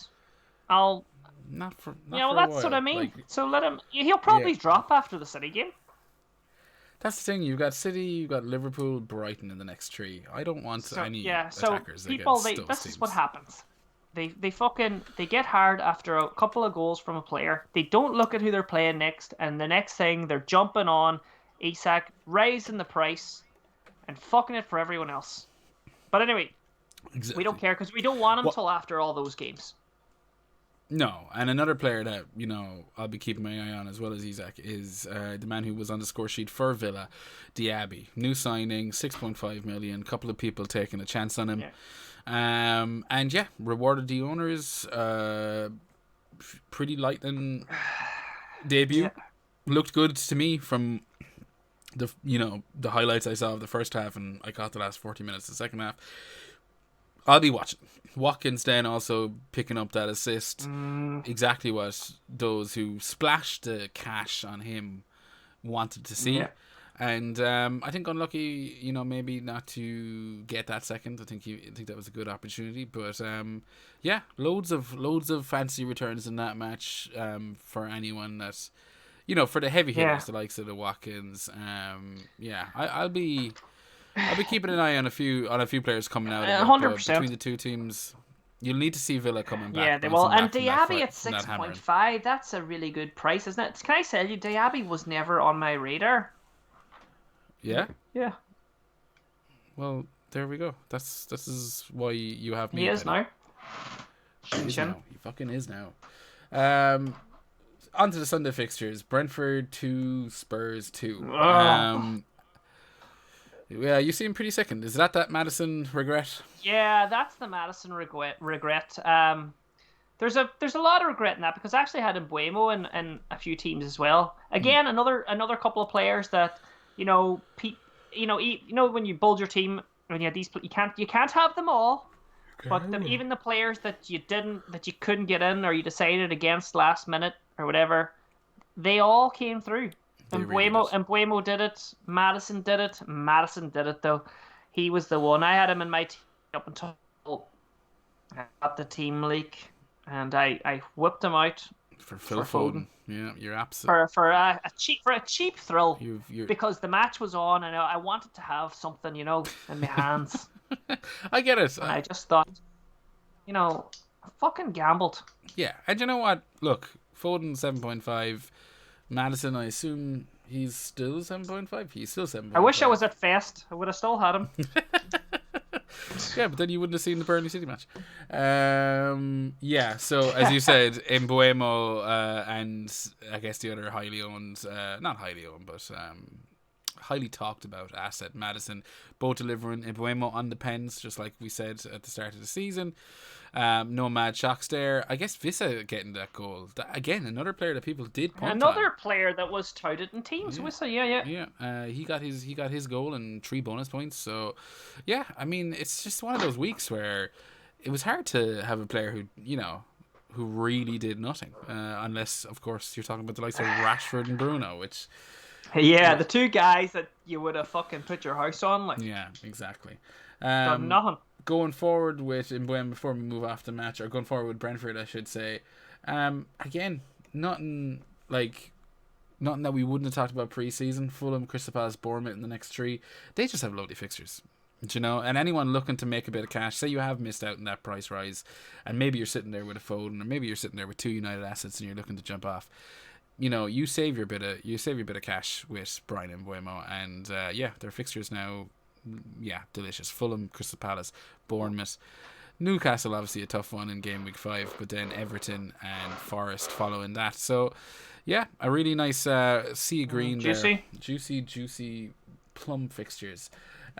Speaker 2: I'll.
Speaker 1: Not for
Speaker 2: that's what I mean. Like, so let him. He'll probably drop after the City game.
Speaker 1: That's the thing. You've got City, you've got Liverpool, Brighton in the next 3. I don't want any attackers.
Speaker 2: So people, this is what happens. They get hard after a couple of goals from a player. They don't look at who they're playing next, and the next thing they're jumping on Isak, raising the price, and fucking it for everyone else. But anyway, we don't care because we don't want him till after all those games.
Speaker 1: No, and another player that I'll be keeping my eye on as well as Isak is the man who was on the score sheet for Villa, Diaby. New signing, 6.5 million. Couple of people taking a chance on him. Yeah. Rewarded the owners. Pretty lightning debut. Yeah. Looked good to me from the highlights I saw of the first half, and I caught the last 40 minutes of the second half. I'll be watching. Watkins then also picking up that assist. Exactly what those who splashed the cash on him wanted to see. And I think unlucky, maybe not to get that second. I think that was a good opportunity, but yeah, loads of fancy returns in that match for anyone that's for the heavy hitters, the likes of the Watkins. I'll be keeping an eye on a few players coming out of it.
Speaker 2: 100%.
Speaker 1: But between the two teams, you'll need to see Villa coming back.
Speaker 2: Yeah, they will. And Diaby at 6.5, that's a really good price, isn't it? Can I tell you, Diaby was never on my radar.
Speaker 1: Yeah?
Speaker 2: Yeah.
Speaker 1: Well, there we go. This is why you have me.
Speaker 2: He is now.
Speaker 1: He fucking is now. On to the Sunday fixtures. Brentford 2, Spurs 2. Yeah, you seem pretty sickened. Is that Madison Regret?
Speaker 2: Yeah, that's the Madison Regret. There's a lot of regret in that, because I actually had Mbuemo in a few teams as well. Again, another couple of players that when you build your team, when you have these, you can't have them all. Okay. But even the players that you couldn't get in, or you decided against last minute or whatever, they all came through. Mbuemo did it. Madison did it. Madison did it though. He was the one. I had him in my team up until I got the team leak, and I whipped him out
Speaker 1: for Phil Foden. Yeah, you're absolutely
Speaker 2: for a cheap thrill, because the match was on and I wanted to have something in my hands.
Speaker 1: I get it.
Speaker 2: And I just thought, I fucking gambled.
Speaker 1: Yeah, and you know what? Look, Foden 7.5. Madison, I assume he's still 7.5. He's still 7.5.
Speaker 2: I wish I was at Fest. I would have still had him.
Speaker 1: Yeah, but then you wouldn't have seen the Burnley City match. Yeah, so as you said, Mbuemo and I guess the other highly owned, not highly owned, but highly talked about asset, Madison, both delivering. Mbuemo on the pens, just like we said at the start of the season. No mad shocks there. I guess Vissa getting that goal. Again, another player that people did punt
Speaker 2: Another
Speaker 1: on.
Speaker 2: Player that was touted in teams. Vissa, yeah.
Speaker 1: Yeah, he got his goal and 3 bonus points. So, yeah, I mean, it's just one of those weeks where it was hard to have a player who really did nothing. Unless, of course, you're talking about the likes of Rashford and Bruno, which...
Speaker 2: Yeah, the two guys that you would have fucking put your house on. Like. Yeah,
Speaker 1: exactly.
Speaker 2: Got nothing.
Speaker 1: Going forward with Mbuemo, before we move off the match, or going forward with Brentford, I should say, again, nothing that we wouldn't have talked about pre-season. Fulham, Crystal Palace, Bournemouth in the next 3. They just have lovely fixtures, and anyone looking to make a bit of cash, say you have missed out on that price rise, and maybe you're sitting there with a Foden, or maybe you're sitting there with 2 United assets and you're looking to jump off. You save your bit of cash with Brian and Mbuemo, and their fixtures now, delicious. Fulham, Crystal Palace, Bournemouth, Newcastle, obviously a tough one in game week 5, but then Everton and Forest following that. So, a really nice sea green there, juicy plum fixtures.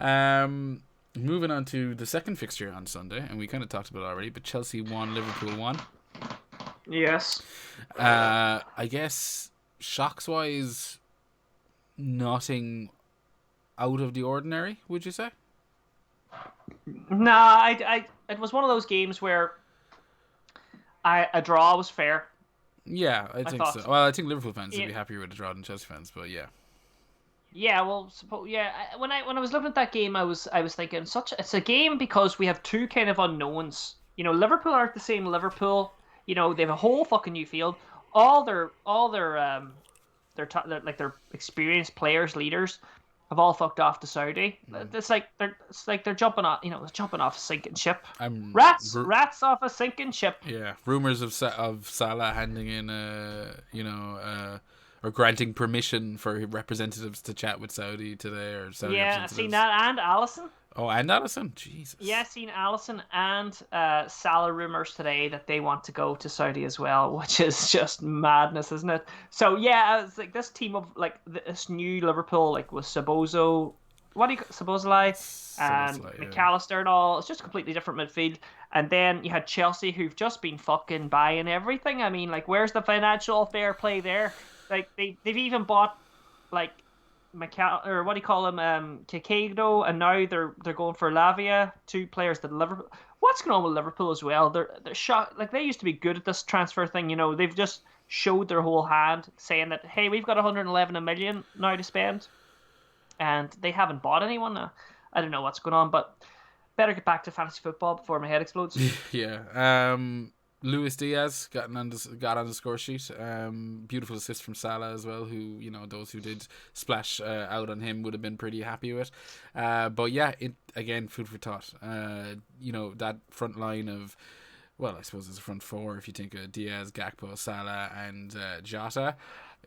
Speaker 1: Moving on to the second fixture on Sunday, and we kind of talked about it already, but Chelsea 1, Liverpool 1.
Speaker 2: Yes.
Speaker 1: I guess shocks-wise, nothing out of the ordinary, would you say?
Speaker 2: Nah, it was one of those games where a draw was fair.
Speaker 1: Yeah, I think so. Well, I think Liverpool fans would be happier with a draw than Chelsea fans, but yeah.
Speaker 2: Yeah, well, when I was looking at that game, I was thinking it's a game because we have 2 kind of unknowns. Liverpool aren't the same Liverpool. They have a whole fucking new field. All their experienced players, leaders, have all fucked off to Saudi. It's like they're jumping off. Jumping off a sinking ship. Rats off a sinking ship.
Speaker 1: Yeah, rumors of Salah handing in or granting permission for representatives to chat with Saudi today, or Saudi representatives.
Speaker 2: Seen that, and Alisson.
Speaker 1: Oh, and Alisson, Jesus.
Speaker 2: Yeah, seen Alisson and Salah rumors today that they want to go to Saudi as well, which is just madness, isn't it? So it's like this team of this new Liverpool, with Szoboszlai and McAllister and all. It's just a completely different midfield. And then you had Chelsea, who've just been fucking buying everything. I mean, where's the financial fair play there? They've even bought Cicado, and now they're going for Lavia, 2 players that Liverpool. What's going on with Liverpool as well? They're shocked. They used to be good at this transfer thing. They've just showed their whole hand, saying that, hey, we've got 111 million now to spend. and they haven't bought anyone. I don't know what's going on, but better get back to fantasy football before my head explodes.
Speaker 1: Yeah. Luis Diaz got on the score sheet. Beautiful assist from Salah as well, who, those who did splash out on him would have been pretty happy with. But yeah, again, food for thought. That front line of, well, I suppose it's a front four if you think of Diaz, Gakpo, Salah, and Jota.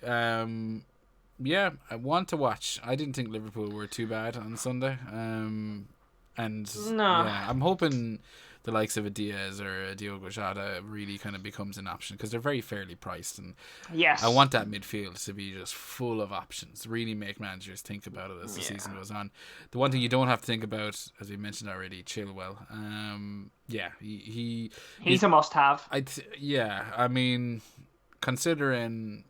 Speaker 1: Yeah, I want to watch. I didn't think Liverpool were too bad on Sunday. And
Speaker 2: No.
Speaker 1: yeah, I'm hoping the likes of a Diaz or a Diogo Jota really kind of becomes an option, because they're very fairly priced, and
Speaker 2: yes,
Speaker 1: I want that midfield to be just full of options. Really make managers think about it as the season goes on. The one thing you don't have to think about, as we mentioned already, Chilwell.
Speaker 2: He's a must-have.
Speaker 1: I mean, considering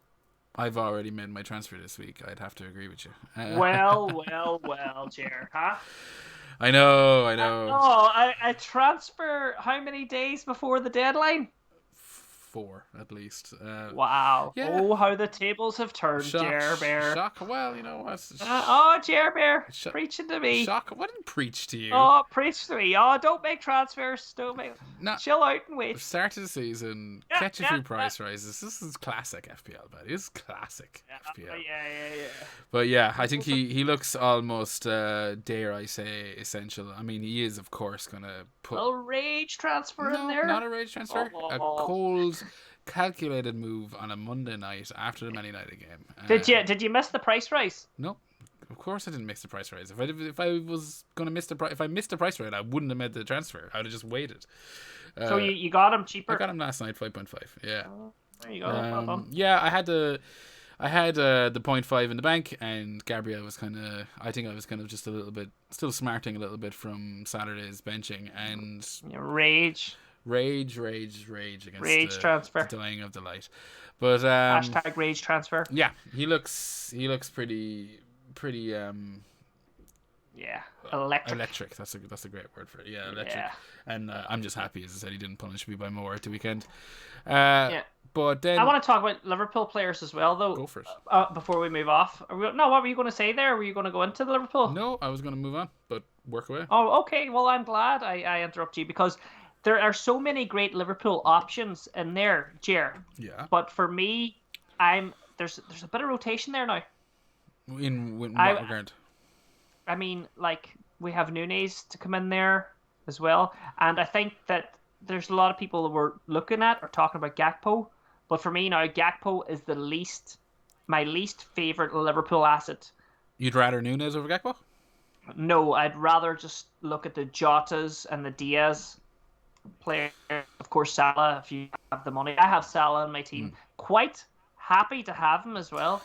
Speaker 1: I've already made my transfer this week, I'd have to agree with you.
Speaker 2: Well, Ger, huh?
Speaker 1: I know.
Speaker 2: I transfer how many days before the deadline?
Speaker 1: 4 at least.
Speaker 2: Wow.
Speaker 1: Yeah.
Speaker 2: Oh, how the tables have turned, Ger Bear.
Speaker 1: Shock. Well, you know what?
Speaker 2: Ger Bear, preaching to me.
Speaker 1: Shock. What didn't preach to you?
Speaker 2: Oh, preach to me. Oh, don't make transfers. Chill out and wait.
Speaker 1: Start of the season, catch a few price rises. This is classic FPL, buddy. This is classic FPL.
Speaker 2: Yeah.
Speaker 1: But yeah, I think he looks almost, dare I say, essential. I mean, he is, of course, going to put
Speaker 2: a rage transfer in there.
Speaker 1: Not a rage transfer. A cold, calculated move on a Monday night after the Man United game.
Speaker 2: Did you miss the price rise?
Speaker 1: No, of course I didn't miss the price rise. If I was gonna miss if I missed the price rise, I wouldn't have made the transfer. I would have just waited.
Speaker 2: So you got him cheaper?
Speaker 1: I got him last night, 5.5. Yeah.
Speaker 2: There you go.
Speaker 1: Yeah, I had the 0.5 in the bank, and Gabriel was I think I was kind of just a little bit still smarting a little bit from Saturday's benching, and
Speaker 2: rage
Speaker 1: against
Speaker 2: rage transfer,
Speaker 1: the dying of the light. But
Speaker 2: hashtag rage transfer.
Speaker 1: Yeah, he looks pretty electric. That's a great word for it. Yeah, electric. Yeah. And I'm just happy, as I said, he didn't punish me by more at the weekend. But then
Speaker 2: I want to talk about Liverpool players as well, though.
Speaker 1: Go for it.
Speaker 2: Before we move off. What were you going to say there? Were you going to go into the Liverpool?
Speaker 1: No, I was going to move on, but work away.
Speaker 2: Oh, okay. Well, I'm glad I interrupt you, because there are so many great Liverpool options in there, Ger.
Speaker 1: Yeah.
Speaker 2: But for me, there's a bit of rotation there now.
Speaker 1: In what regard?
Speaker 2: I mean, like, we have Nunez to come in there as well, and I think that there's a lot of people that we're looking at or talking about Gakpo, but for me now, Gakpo is my least favourite Liverpool asset.
Speaker 1: You'd rather Nunez over Gakpo?
Speaker 2: No, I'd rather just look at the Jotas and the Diaz players. Of course, Salah, if you have the money. I have Salah in my team. Quite happy to have him as well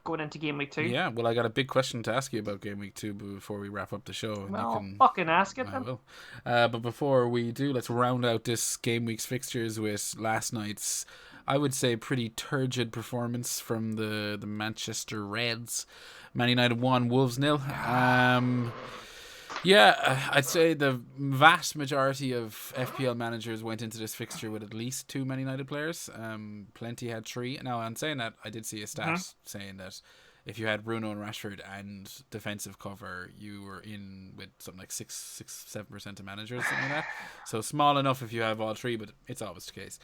Speaker 2: going into Game Week 2.
Speaker 1: Yeah, well, I got a big question to ask you about Game Week 2 before we wrap up the show.
Speaker 2: Well, fucking ask it.
Speaker 1: I will. But before we do, let's round out this Game Week's fixtures with last night's, I would say, pretty turgid performance from the Manchester Reds. Man United 1, Wolves 0. Yeah, I'd say the vast majority of FPL managers went into this fixture with at least 2 Man United players. Plenty had 3. Now, on saying that, I did see a stat saying that if you had Bruno and Rashford and defensive cover, you were in with something like 7% of managers, something like that. So small enough if you have all 3, but it's always the case.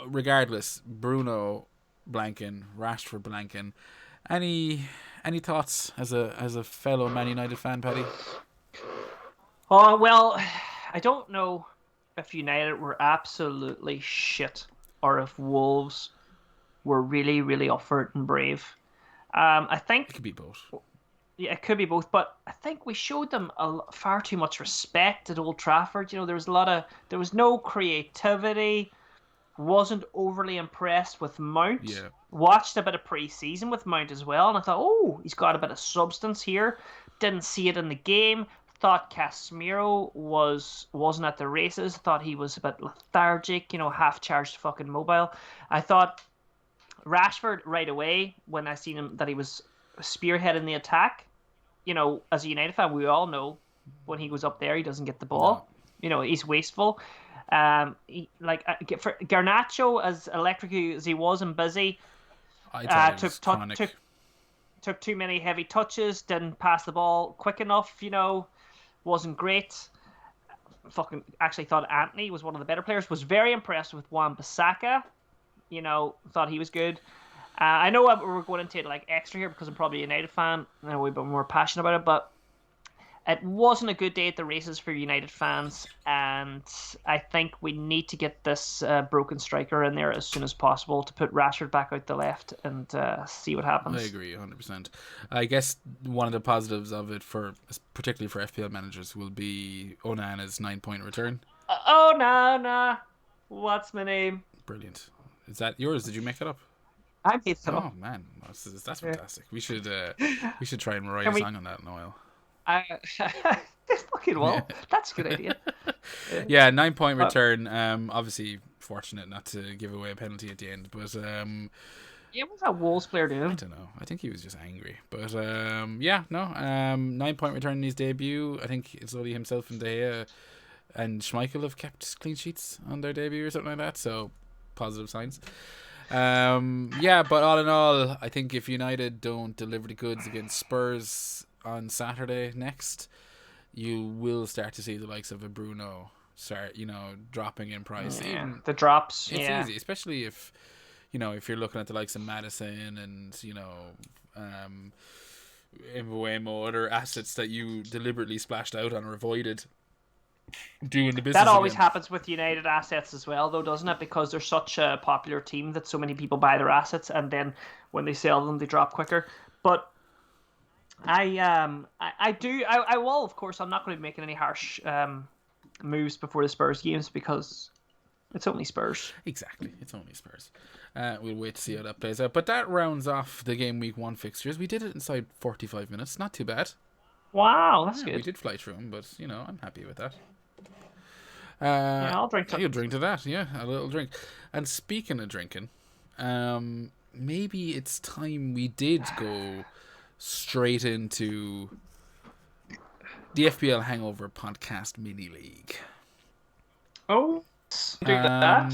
Speaker 1: Regardless, Bruno blanking, Rashford blanking. Any thoughts as a fellow Man United fan, Paddy?
Speaker 2: Oh, well, I don't know if United were absolutely shit or if Wolves were really, really up for it and brave. I think
Speaker 1: it could be both.
Speaker 2: Yeah, it could be both, but I think we showed them far too much respect at Old Trafford. You know, there was no creativity. Wasn't overly impressed with Mount.
Speaker 1: Yeah.
Speaker 2: Watched a bit of pre-season with Mount as well, and I thought, oh, he's got a bit of substance here. Didn't see it in the game. Thought Casemiro wasn't at the races. Thought he was a bit lethargic, half-charged fucking mobile. I thought Rashford right away, when I seen him, that he was spearheading the attack. As a United fan, we all know when he goes up there, he doesn't get the ball. No. He's wasteful. For Garnacho, as electric as he was and busy, took too many heavy touches, didn't pass the ball quick enough, wasn't great. Fucking actually thought Anthony was one of the better players. Was very impressed with Wan-Bissaka. Thought he was good. I know we're going into like extra here because I'm probably a United fan and I'm a bit more passionate about it, but it wasn't a good day at the races for United fans, and I think we need to get this broken striker in there as soon as possible to put Rashford back out the left and see what happens.
Speaker 1: I agree 100%. I guess one of the positives of it, particularly for FPL managers, will be Onana's 9-point return.
Speaker 2: No. What's my name?
Speaker 1: Brilliant. Is that yours? Did you make that up?
Speaker 2: I made that up.
Speaker 1: Oh man, that's fantastic. We should try and write a song on that, Noel.
Speaker 2: Fucking well. Yeah. That's a good idea.
Speaker 1: Yeah, 9-point return. Obviously, fortunate not to give away a penalty at the end, but
Speaker 2: what was that Wolves player doing?
Speaker 1: I don't know. I think he was just angry. But 9-point return in his debut. I think it's only himself and De Gea and Schmeichel have kept clean sheets on their debut or something like that. So positive signs. But all in all, I think if United don't deliver the goods against Spurs on Saturday next, you will start to see the likes of a Bruno start, dropping in price.
Speaker 2: Yeah,
Speaker 1: even
Speaker 2: the drops.
Speaker 1: It's easy, especially if you're looking at the likes of Madison and Mbeumo, other assets that you deliberately splashed out on or avoided doing the business.
Speaker 2: That always happens with United assets as well, though, doesn't it? Because they're such a popular team that so many people buy their assets, and then when they sell them, they drop quicker. But I will, of course, I'm not going to be making any harsh moves before the Spurs games because it's only Spurs.
Speaker 1: Exactly, it's only Spurs. We'll wait to see how that plays out. But that rounds off the game week 1 fixtures. We did it inside 45 minutes. Not too bad.
Speaker 2: Wow, that's good.
Speaker 1: We did fly through them, but I'm happy with that.
Speaker 2: I'll drink.
Speaker 1: You'll drink to that, yeah, a little drink. And speaking of drinking, maybe it's time we did go straight into the FPL Hangover podcast mini-league.
Speaker 2: Oh, do that.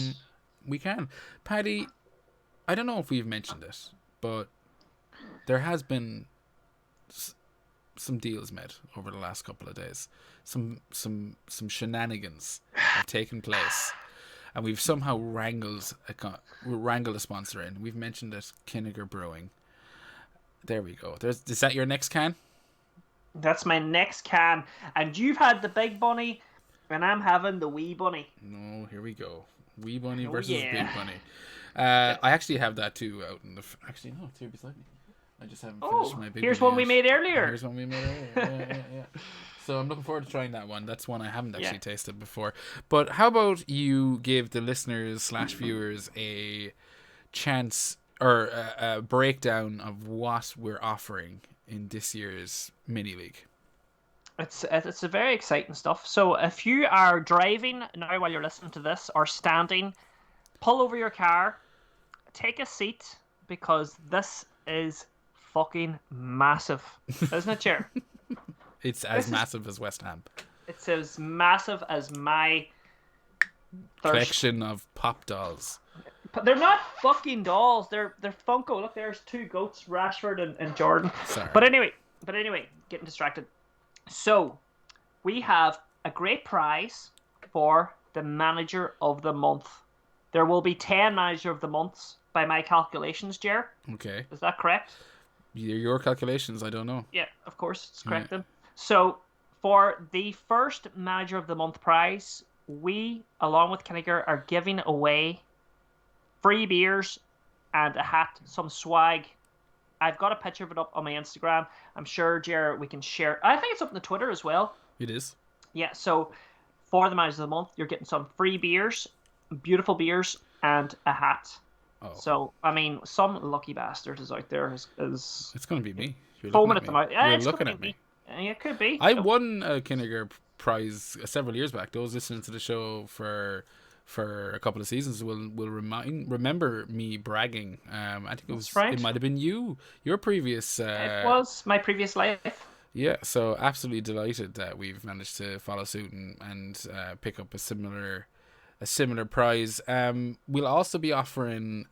Speaker 1: We can. Paddy, I don't know if we've mentioned it, but there has been some deals made over the last couple of days. Some shenanigans have taken place, and we've somehow wrangled a sponsor in. We've mentioned it, Kinegar Brewing. There we go. Is that your next can?
Speaker 2: That's my next can, and you've had the big bunny, and I'm having the wee bunny.
Speaker 1: No, here we go. Wee bunny versus big bunny. I actually have that too out in the. Actually, no, it's here beside me. I just haven't finished my big.
Speaker 2: Here's one we made earlier.
Speaker 1: Here's one we made earlier. Yeah. So I'm looking forward to trying that one. That's one I haven't actually tasted before. But how about you give the listeners / viewers a chance or a breakdown of what we're offering in this year's mini league?
Speaker 2: It's a very exciting stuff. So if you are driving now while you're listening to this, or standing, pull over your car, take a seat, because this is fucking massive, isn't it, Ger?
Speaker 1: It's as massive as West Ham.
Speaker 2: It's as massive as my
Speaker 1: collection of pop dolls.
Speaker 2: But they're not fucking dolls. They're Funko. Look, there's 2 goats, Rashford and Jordan.
Speaker 1: Sorry.
Speaker 2: But anyway, getting distracted. So we have a great prize for the manager of the month. There will be 10 manager of the months by my calculations, Ger.
Speaker 1: Okay.
Speaker 2: Is that correct?
Speaker 1: Your calculations, I don't know.
Speaker 2: Yeah, of course, it's correct then. So for the first manager of the month prize, we, along with Kinegar, are giving away free beers and a hat, some swag. I've got a picture of it up on my Instagram. I'm sure, Ger, we can share. I think it's up on the Twitter as well.
Speaker 1: It is.
Speaker 2: Yeah, so for the manager of the month, you're getting some free beers, beautiful beers, and a hat. Oh. So, I mean, some lucky bastard is out there.
Speaker 1: It's going to be me.
Speaker 2: Foaming at them out.
Speaker 1: You're looking at me.
Speaker 2: Yeah, it could be.
Speaker 1: I won a Kinegar prize several years back. Those listening to the show for a couple of seasons will remember me bragging. I think it was right. It might have been your previous.
Speaker 2: It was my previous life.
Speaker 1: Yeah, so absolutely delighted that we've managed to follow suit and pick up a similar prize. We'll also be offering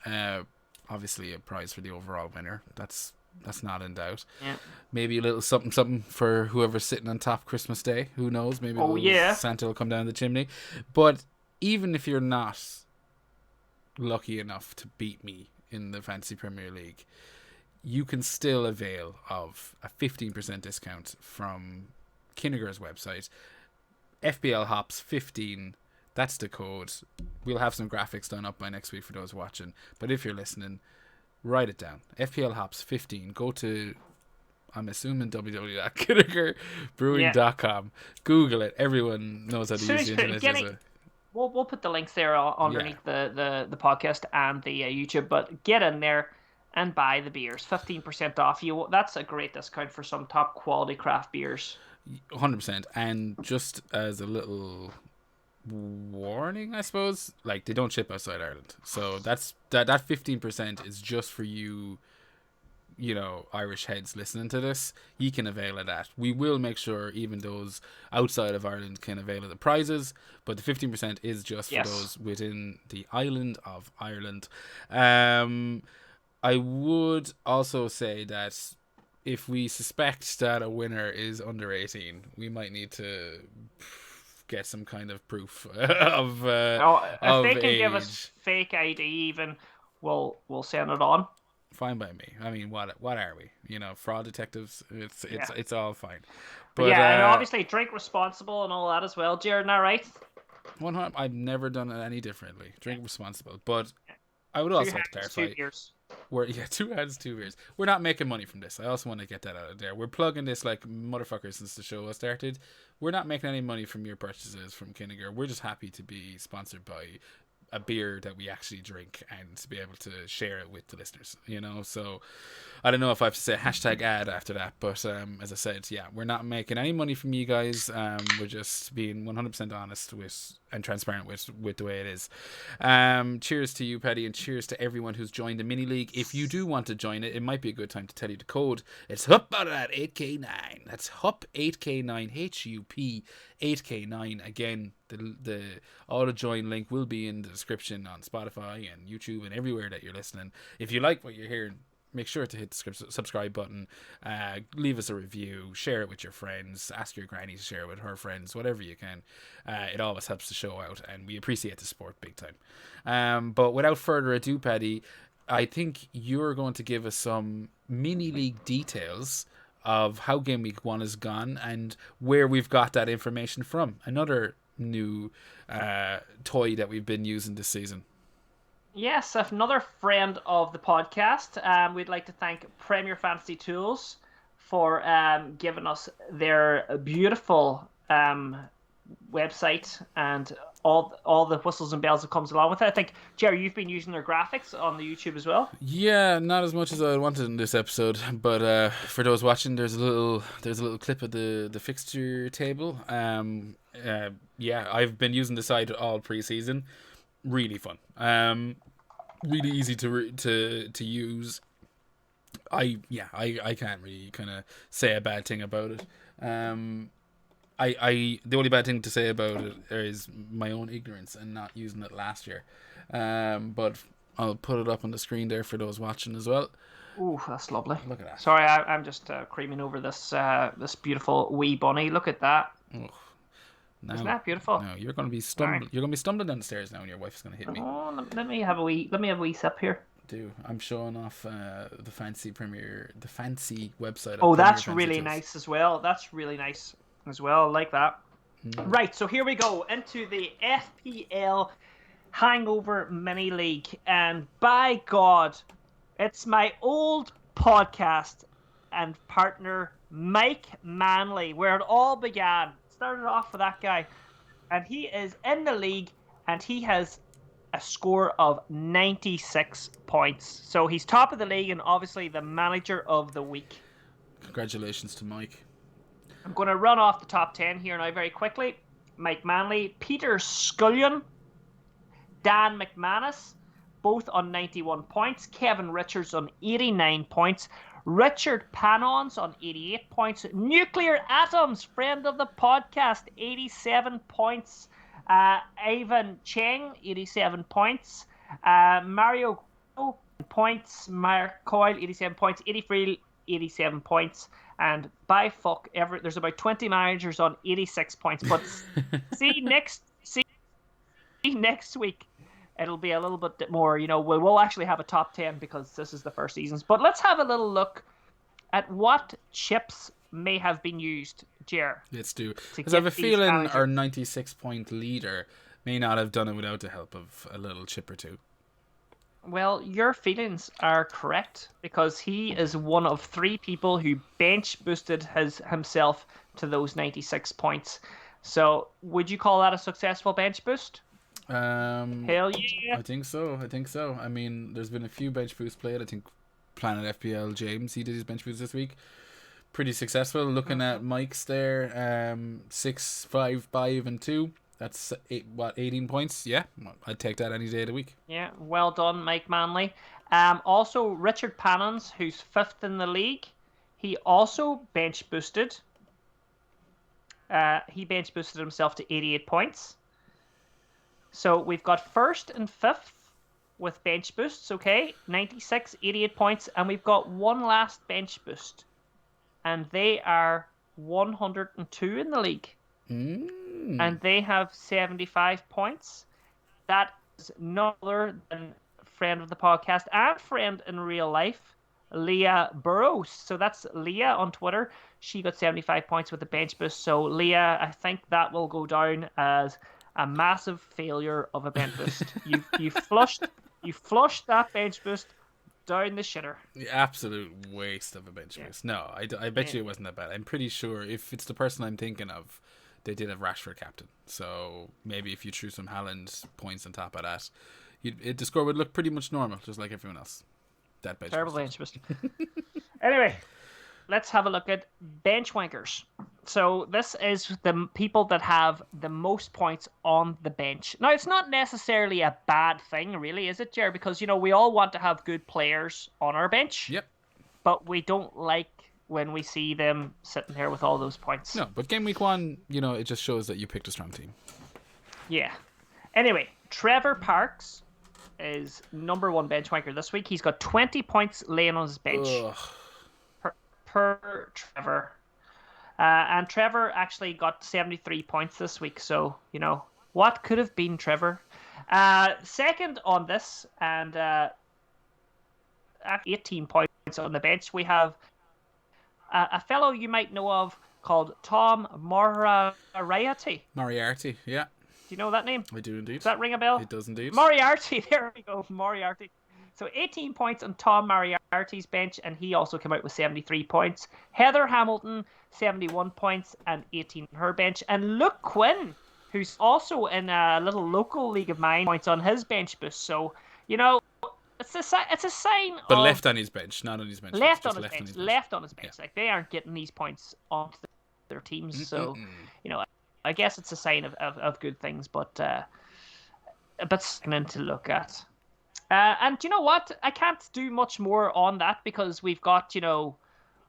Speaker 1: obviously a prize for the overall winner. That's That's not in doubt.
Speaker 2: Yeah.
Speaker 1: Maybe a little something for whoever's sitting on top Christmas Day. Who knows? Maybe Santa will come down the chimney. But even if you're not lucky enough to beat me in the Fantasy Premier League, you can still avail of a 15% discount from Kinniger's website. FPL Hops 15. That's the code. We'll have some graphics done up by next week for those watching. But if you're listening, write it down. FPL Hops 15. Go to, I'm assuming, www.kinnigerbrewing.com. Google it. Everyone knows how to use the internet.
Speaker 2: We'll put the links there underneath the podcast and the YouTube. But get in there and buy the beers. 15% off. That's a great discount for some top quality craft beers.
Speaker 1: 100%. And just as a little warning, I suppose, like, they don't ship outside Ireland, so that 15% is just for you Irish heads listening to this. You can avail of that. We will make sure even those outside of Ireland can avail of the prizes, but the 15% is just for those within the island of Ireland. I would also say that if we suspect that a winner is under 18, we might need to get some kind of proof of
Speaker 2: if they can
Speaker 1: age.
Speaker 2: give us fake ID, even we'll send it on.
Speaker 1: Fine by me. I mean, what are we? Fraud detectives. It's all fine.
Speaker 2: But and obviously drink responsible and all that as well, Jared. Not right?
Speaker 1: I've never done it any differently. Drink responsible, but I would also clarify.
Speaker 2: 2 beers.
Speaker 1: 2 hands, 2 beers. We're not making money from this. I also want to get that out of there. We're plugging this like motherfuckers since the show started. We're not making any money from your purchases from Kinniger. We're just happy to be sponsored by a beer that we actually drink and to be able to share it with the listeners, so I don't know if I have to say hashtag ad after that, but as I said, we're not making any money from you guys. We're just being 100% honest with and transparent with the way it is. Cheers to you, Paddy, and cheers to everyone who's joined the mini league. If you do want to join it, it might be a good time to tell you the code. It's HUP out of that 8K9. That's HUP 8K9, HUP 8K9. Again, the auto join link will be in the description on Spotify and YouTube and everywhere that you're listening. If you like what you're hearing, make sure to hit the subscribe button, leave us a review, share it with your friends, ask your granny to share it with her friends, whatever you can. It always helps the show out, and we appreciate the support big time. But without further ado, Paddy, I think you're going to give us some mini league details of how Game Week 1 has gone and where we've got that information from. Another new toy that we've been using this season.
Speaker 2: Yes, another friend of the podcast. We'd like to thank Premier Fantasy Tools for giving us their beautiful website and all the whistles and bells that comes along with it. I think, Jerry, you've been using their graphics on the YouTube as well.
Speaker 1: Yeah, not as much as I wanted in this episode, but for those watching, there's a little clip of the fixture table. I've been using the site all pre-season. Really fun. Really easy to use. I can't really kind of say a bad thing about it. The only bad thing to say about it is my own ignorance and not using it last year. But I'll put it up on the screen there for those watching as well.
Speaker 2: Ooh, that's lovely.
Speaker 1: Look at that.
Speaker 2: Sorry, I'm just creaming over this beautiful wee bunny. Look at that.
Speaker 1: Oh. No,
Speaker 2: isn't that beautiful?
Speaker 1: No, you're going to be stumbling. Right. You're going to be stumbling down the stairs now, and your wife's going to hit me.
Speaker 2: Oh, let me have a wee sip here.
Speaker 1: I'm showing off the fancy website.
Speaker 2: Oh, that's really nice as well. That's really nice as well. I like that. Right, so here we go into the FPL Hangover Mini-League, and by God, it's my old podcast and partner Mike Manley where it all began. Started off with that guy, and he is in the league, and he has a score of 96 points. So he's top of the league and obviously the manager of the week.
Speaker 1: Congratulations to Mike.
Speaker 2: I'm going to run off the top 10 here now very quickly. Mike Manley, Peter Scullion, Dan McManus, both on 91 points. Kevin Richards on 89 points. Richard Panons on 88 points. Nuclear Atoms, friend of the podcast, 87 points. Ivan Cheng, 87 points. Mario points. Mark Coyle, 87 points. 83, 87 points. And by fuck, there's about 20 managers on 86 points. But see next week, it'll be a little bit more. We will actually have a top 10 because this is the first seasons. But let's have a little look at what chips may have been used, Ger.
Speaker 1: Let's do. Because I have a feeling our 96-point leader may not have done it without the help of a little chip or two.
Speaker 2: Well, your feelings are correct because he is one of 3 people who bench boosted himself to those 96 points. So, would you call that a successful bench boost? Hell yeah.
Speaker 1: I think so. I mean, there's been a few bench boosts played. I think Planet FPL James, he did his bench boost this week. Pretty successful. Looking at Mike's there, 6, 5, 5, and 2. That's 18 points. Yeah, I'd take that any day of the week.
Speaker 2: Yeah, well done, Mike Manley. Also, Richard Pannons, who's 5th in the league, he also bench boosted. He bench boosted himself to 88 points. So we've got 1st and 5th with bench boosts, okay? 96, 88 points, and we've got one last bench boost. And they are 102 in the league. And they have 75 points. That is none other than friend of the podcast and friend in real life, Leah Burrows. So that's Leah on Twitter. She got 75 points with the bench boost. So Leah, I think that will go down as a massive failure of a bench boost. You flushed that bench boost down the shitter.
Speaker 1: The absolute waste of a bench boost. No, I bet you it wasn't that bad. I'm pretty sure if it's the person I'm thinking of, they did have Rashford captain. So maybe if you threw some Haaland points on top of that, the score would look pretty much normal, just like everyone else. That bench
Speaker 2: Terrible bench boost. Anyway, let's have a look at bench wankers. So this is the people that have the most points on the bench. Now, it's not necessarily a bad thing, really, is it, Jer? Because, we all want to have good players on our bench.
Speaker 1: Yep.
Speaker 2: But we don't like when we see them sitting here with all those points.
Speaker 1: No, but game week 1, it just shows that you picked a strong team. Yeah.
Speaker 2: Anyway, Trevor Parks is number 1 bench wanker this week. He's got 20 points laying on his bench per Trevor. And Trevor actually got 73 points this week. So, what could have been Trevor? Second on this, and 18 points on the bench, we have a fellow you might know of called Tom Moriarty.
Speaker 1: Moriarty, yeah.
Speaker 2: Do you know that name?
Speaker 1: I do indeed.
Speaker 2: Does that ring a bell?
Speaker 1: It does indeed.
Speaker 2: Moriarty, there we go, Moriarty. So 18 points on Tom Moriarty's bench, and he also came out with 73 points. Heather Hamilton, 71 points and 18 on her bench. And Luke Quinn, who's also in a little local league of mine, points on his bench boost. So, it's a sign
Speaker 1: But left on his bench, not on his bench.
Speaker 2: Left on his bench. Yeah. Like, they aren't getting these points onto their teams. So, I guess it's a sign of good things, but something to look at. And you know what? I can't do much more on that because we've got,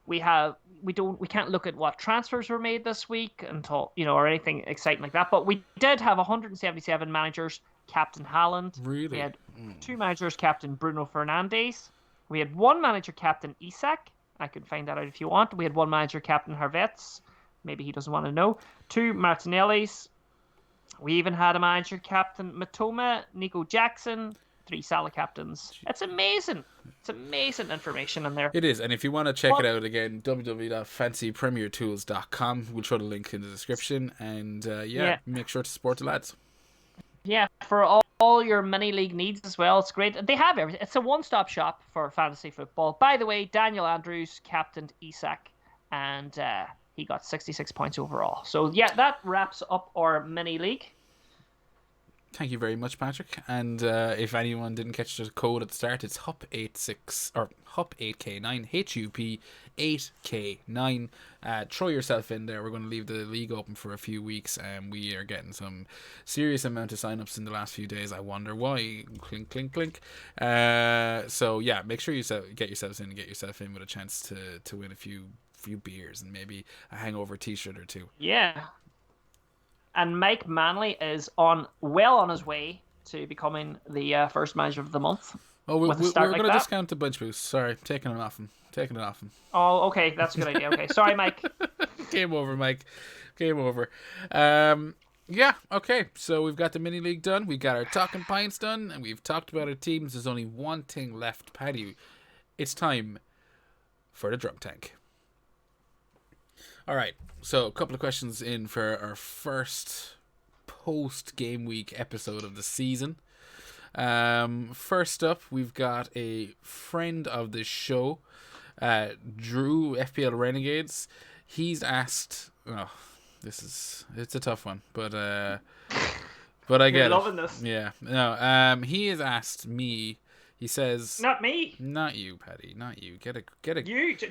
Speaker 2: we can't look at what transfers were made this week until, or anything exciting like that. But we did have 177 managers, Captain Haaland.
Speaker 1: Really?
Speaker 2: We had 2 managers, Captain Bruno Fernandes. We had 1 manager, Captain Isak. I can find that out if you want. We had 1 manager, Captain Harvets. Maybe he doesn't want to know. 2 Martinellis. We even had a manager, Captain Matoma, Nico Jackson. 3 Salah captains. It's amazing. It's amazing information in there.
Speaker 1: It is, and if you want to check it out again, www.fancypremiertools.com. We'll throw the link in the description, and make sure to support the lads.
Speaker 2: Yeah, for all your mini-league needs as well. It's great. They have everything. It's a one-stop shop for fantasy football. By the way, Daniel Andrews captained Isak, and he got 66 points overall. So, yeah, that wraps up our mini-league.
Speaker 1: Thank you very much, Patrick. And if anyone didn't catch the code at the start, it's HUP86 or HUP8K9, HUP8K9. Throw yourself in there. We're going to leave the league open for a few weeks, and we are getting some serious amount of sign-ups in the last few days. I wonder why. Clink, clink, clink. So yeah, make sure you get yourselves in and get yourself in with a chance to win a few beers and maybe a hangover t-shirt or 2.
Speaker 2: Yeah. And Mike Manley is on his way to becoming the first manager of the month.
Speaker 1: Oh,
Speaker 2: with a start
Speaker 1: we're
Speaker 2: like
Speaker 1: going to
Speaker 2: that.
Speaker 1: discount the bench boost. Sorry, taking it off him.
Speaker 2: Oh, okay, that's a good idea. Okay, sorry, Mike.
Speaker 1: Game over, Mike. Game over. Yeah, okay. So we've got the mini league done. We've got our talking pints done, and we've talked about our teams. There's only one thing left, Paddy. It's time for the drunk tank. All right. So a couple of questions in for our first post game week episode of the season. First up, we've got a friend of the show, Drew, FPL Renegades. He's asked. Oh, it's a tough one, but I get
Speaker 2: You're
Speaker 1: it.
Speaker 2: loving this.
Speaker 1: Yeah. No. He has asked me. He says,
Speaker 2: Not me.
Speaker 1: "Not you, Paddy. Not you. Get a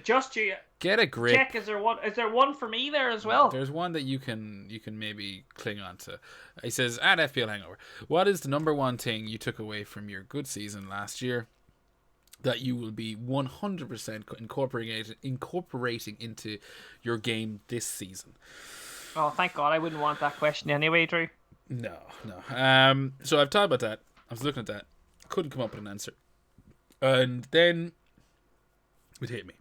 Speaker 2: Just you.
Speaker 1: get a grip."
Speaker 2: Jack, is there one for me there as well?
Speaker 1: There's one that you can maybe cling on to. He says, at FPL Hangover, what is the number one thing you took away from your good season last year that you will be 100% incorporating into your game this season?
Speaker 2: Oh, thank God, I wouldn't want that question anyway, Drew.
Speaker 1: No. So I've thought about that. I was looking at that. Couldn't come up with an answer. And then it hit me.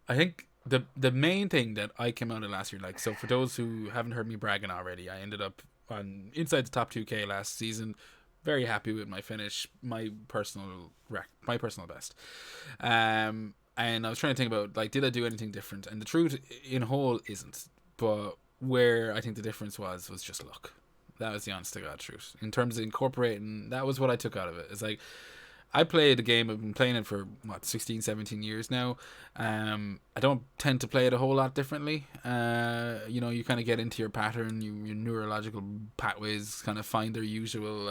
Speaker 1: I think the main thing that I came out of last year, like, so for those who haven't heard me bragging already, I ended up on inside the top 2K last season. Very happy with my finish, my personal best. And I was trying to think about, like, did I do anything different? And the truth in whole isn't. But where I think the difference was just luck. That was the honest to God truth. In terms of incorporating, that was what I took out of it. It's like, I played the game, I've been playing it for 16, 17 years now. I don't tend to play it a whole lot differently. You kind of get into your pattern, your neurological pathways kind of find their usual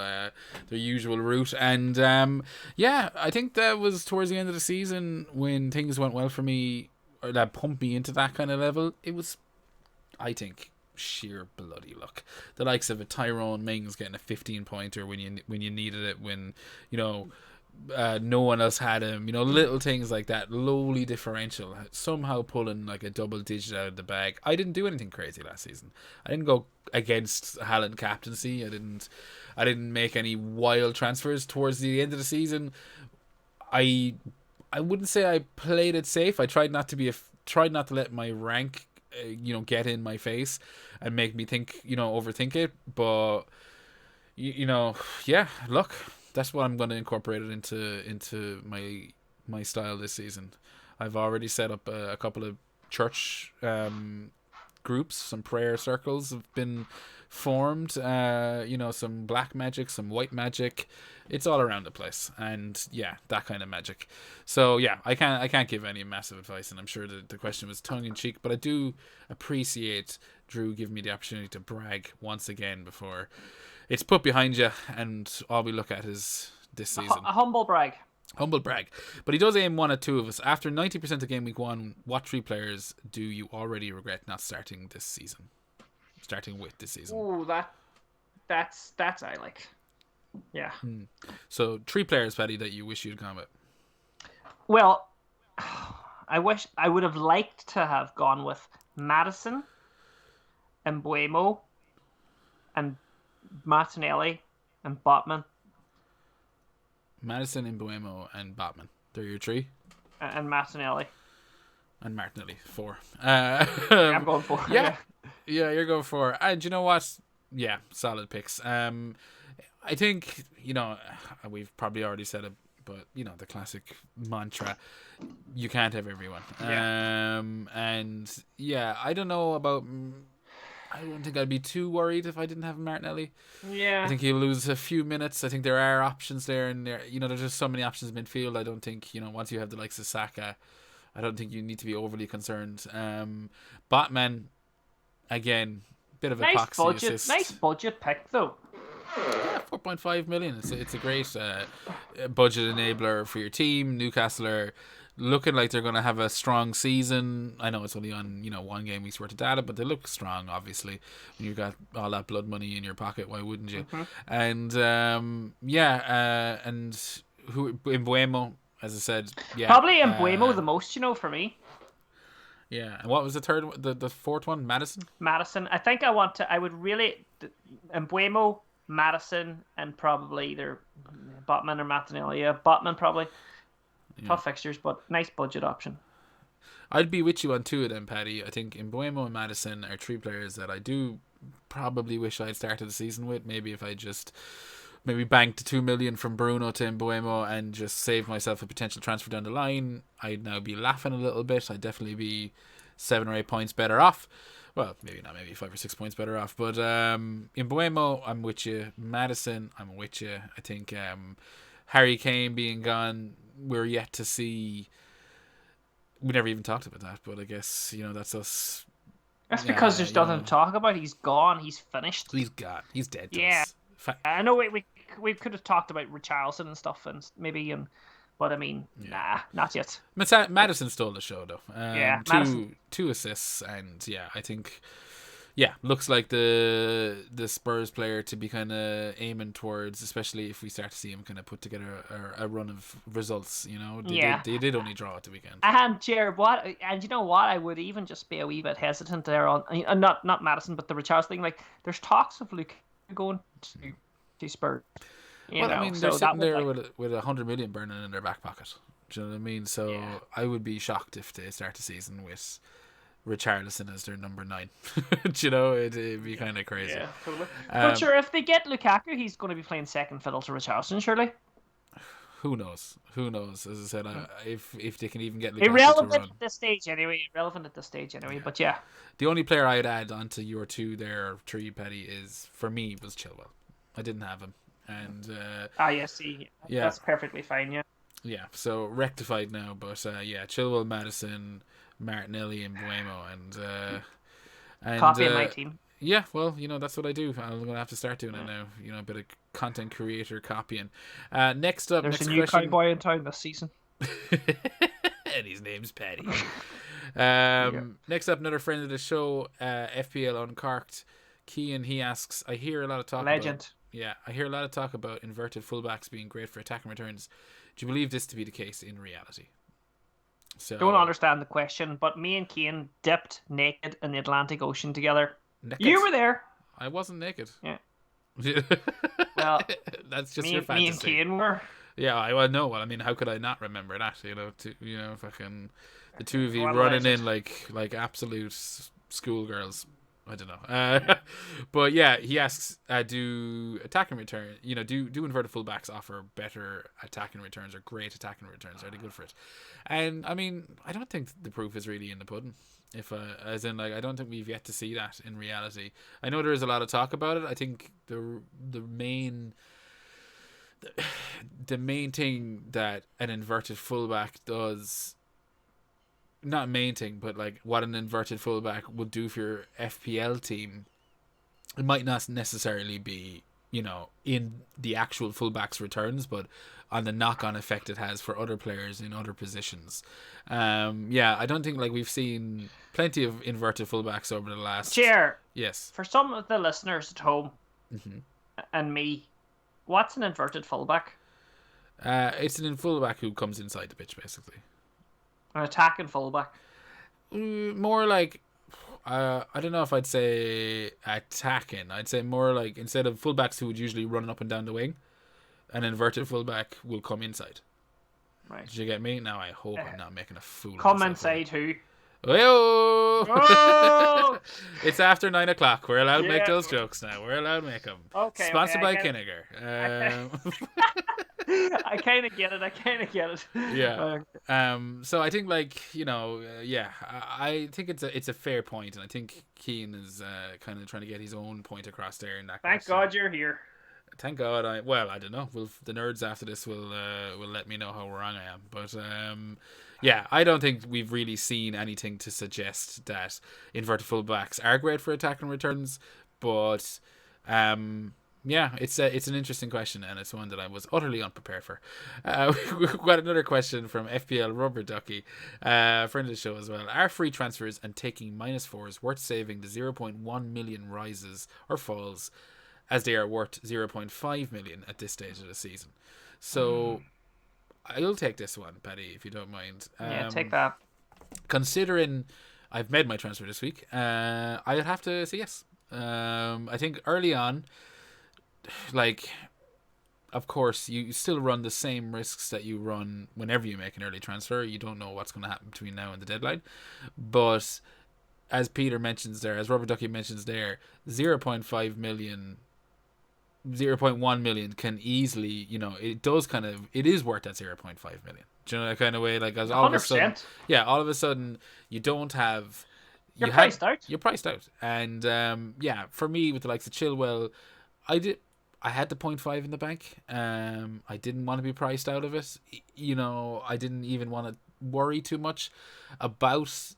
Speaker 1: route. And I think that was towards the end of the season when things went well for me, or that pumped me into that kind of level. It was, I think, sheer bloody luck. The likes of a Tyrone Mings getting a 15-pointer when you needed it, when no one else had him. Little things like that, lowly differential, somehow pulling like a double digit out of the bag. I didn't do anything crazy last season. I didn't go against Haaland captaincy. I didn't make any wild transfers towards the end of the season. I wouldn't say I played it safe. I tried not to let my rank get in my face and make me think, overthink it. But look, that's what I'm going to incorporate it into my style this season. I've already set up a couple of church groups. Some prayer circles have been formed. Some black magic, some white magic. It's all around the place, and that kind of magic. So I can't give any massive advice, and I'm sure the question was tongue in cheek, but I do appreciate Drew giving me the opportunity to brag once again before it's put behind you, and all we look at is this season.
Speaker 2: A humble brag.
Speaker 1: Humble brag. But he does aim one at two of us. After 90% of game week 1, what 3 players do you already regret not starting this season? Starting with this season.
Speaker 2: Ooh, that's I like. Yeah.
Speaker 1: So 3 players, Paddy, that you wish you'd gone with.
Speaker 2: Well, I wish I would have liked to have gone with Madison and Buemo and Martinelli and Botman.
Speaker 1: Madison and Buemo and Botman. They're your 3?
Speaker 2: And Martinelli.
Speaker 1: And Martinelli, 4.
Speaker 2: I'm going 4.
Speaker 1: Yeah, you're going 4. And you know what? Yeah, solid picks. I think, we've probably already said it, but, the classic mantra, you can't have everyone.
Speaker 2: Yeah.
Speaker 1: I don't know about... I don't think I'd be too worried if I didn't have Martinelli.
Speaker 2: Yeah.
Speaker 1: I think he'll lose a few minutes. I think there are options there, and there's just so many options in midfield. I don't think, once you have the likes of Saka, I don't think you need to be overly concerned. Botman, again, bit of a epoxy assist.
Speaker 2: Nice budget pick, though.
Speaker 1: Yeah, 4.5 million. It's a great budget enabler for your team. Newcastle are looking like they're going to have a strong season. I know it's only on 1 game week's worth of data, but they look strong. Obviously, when you've got all that blood money in your pocket, why wouldn't you?
Speaker 2: Mm-hmm.
Speaker 1: And and who in Buemo, as I said,
Speaker 2: probably in Buemo the most, for me.
Speaker 1: Yeah, and what was the third, the fourth one? Madison.
Speaker 2: I think I would really in Buemo. Madison, and probably either Botman or Martinelli. Yeah, Botman probably. Tough fixtures, but nice budget option.
Speaker 1: I'd be with you on two of them, Paddy. I think Mbuemo and Madison are three players that I do probably wish I'd started the season with. Maybe if I just banked 2 million from Bruno to Mbuemo and just saved myself a potential transfer down the line, I'd now be laughing a little bit. I'd definitely be 7 or 8 points better off. Well, maybe not, maybe 5 or 6 points better off. But Mbuemo, I'm with you. Madison, I'm with you. I think Harry Kane being gone, we're yet to see. We never even talked about that, but I guess, that's us.
Speaker 2: That's because there's nothing to talk about. He's gone. He's finished.
Speaker 1: He's gone. He's dead to
Speaker 2: yeah.
Speaker 1: us.
Speaker 2: I know we could have talked about Richarlison and stuff, and maybe, but I mean, nah, not yet.
Speaker 1: Madison stole the show, though. Two assists, and I think, looks like the Spurs player to be kind of aiming towards, especially if we start to see him kind of put together a run of results. They did only draw at the weekend.
Speaker 2: And Ger, you know what? I would even just be a wee bit hesitant there on not Madison, but the Richarlison thing. Like, there's talks of Luke going to Spurs.
Speaker 1: They're sitting there with 100 million burning in their back pocket. Do you know what I mean? So I would be shocked if they start the season with Richarlison as their number 9. It'd be kind of crazy.
Speaker 2: Yeah, totally. But sure, if they get Lukaku, he's going to be playing second fiddle to Richarlison, surely.
Speaker 1: Who knows? As I said, if they can even get Lukaku
Speaker 2: irrelevant
Speaker 1: to run.
Speaker 2: at this stage anyway. But yeah.
Speaker 1: The only player I'd add onto your 2 there, or 3, Petty, was Chilwell. I didn't have him, and that's perfectly fine. Yeah, so rectified now, but Chilwell, Madison, Martinelli, and Mbuemo, and
Speaker 2: copy in my team.
Speaker 1: Yeah, well, that's what I do. I'm gonna have to start doing it now. A bit of content creator copying. Next up,
Speaker 2: there's a new cowboy in town this season,
Speaker 1: and his name's Paddy. Next up, another friend of the show, FPL Uncorked, Kean. He asks, I hear a lot of talk about inverted fullbacks being great for attacking returns. Do you believe this to be the case in reality? So,
Speaker 2: don't understand the question, but me and Kean dipped naked in the Atlantic Ocean together.
Speaker 1: Naked?
Speaker 2: You were there.
Speaker 1: I wasn't naked.
Speaker 2: Yeah.
Speaker 1: Well, that's just your fantasy.
Speaker 2: Me and Kean were.
Speaker 1: Yeah, no. Well, I mean, how could I not remember that? Fucking the two of you running in like absolute schoolgirls. I don't know. But yeah, he asks, do attacking return, do inverted fullbacks offer better attacking returns or great attacking returns? Are they good for it? And I mean, I don't think the proof is really in the pudding. I don't think we've yet to see that in reality. I know there is a lot of talk about it. I think the main thing that an inverted fullback does, not main thing, but like what an inverted fullback will do for your FPL team, it might not necessarily be, in the actual fullback's returns, but on the knock-on effect it has for other players in other positions. I don't think we've seen plenty of inverted fullbacks over the last.
Speaker 2: Ger,
Speaker 1: yes.
Speaker 2: For some of the listeners at home, and me, what's an inverted fullback?
Speaker 1: It's an fullback who comes inside the pitch, basically.
Speaker 2: An attacking fullback.
Speaker 1: More like, I don't know if I'd say attacking. I'd say more like, instead of fullbacks who would usually run up and down the wing, an inverted fullback will come inside.
Speaker 2: Right.
Speaker 1: Did you get me? Now I hope I'm not making a fool.
Speaker 2: Come inside who?
Speaker 1: Oh! It's after 9 o'clock. We're allowed to make those jokes now. We're allowed to make them.
Speaker 2: Okay.
Speaker 1: Sponsored by Kinniger.
Speaker 2: I kind of get it.
Speaker 1: Yeah. So I think I think it's a fair point, and I think Keane is kind of trying to get his own point across there in that.
Speaker 2: Thank God you're here.
Speaker 1: Thank God. I don't know. The nerds after this will let me know how wrong I am. But I don't think we've really seen anything to suggest that inverted fullbacks are great for attacking returns. But it's an interesting question, and it's one that I was utterly unprepared for. We've got another question from FPL Rubber Ducky, friend of the show as well. Are free transfers and taking -4s worth saving the 0.1 million rises or falls, as they are worth 0.5 million at this stage of the season? So I'll take this one, Paddy, if you don't mind.
Speaker 2: Take that.
Speaker 1: Considering I've made my transfer this week, I'd have to say yes. I think early on, like, of course, you still run the same risks that you run whenever you make an early transfer. You don't know what's going to happen between now and the deadline. But as Peter mentions there, as Robert Ducky mentions there, 0.5 million, 0.1 million can easily, it is worth that 0.5 million. Do you know that kind of way? Like, as all
Speaker 2: 100%.
Speaker 1: of a sudden, all of a sudden, you don't have.
Speaker 2: You're priced out.
Speaker 1: You're priced out. And, for me, with the likes of Chilwell, I had the 0.5 in the bank. I didn't want to be priced out of it. I didn't even want to worry too much about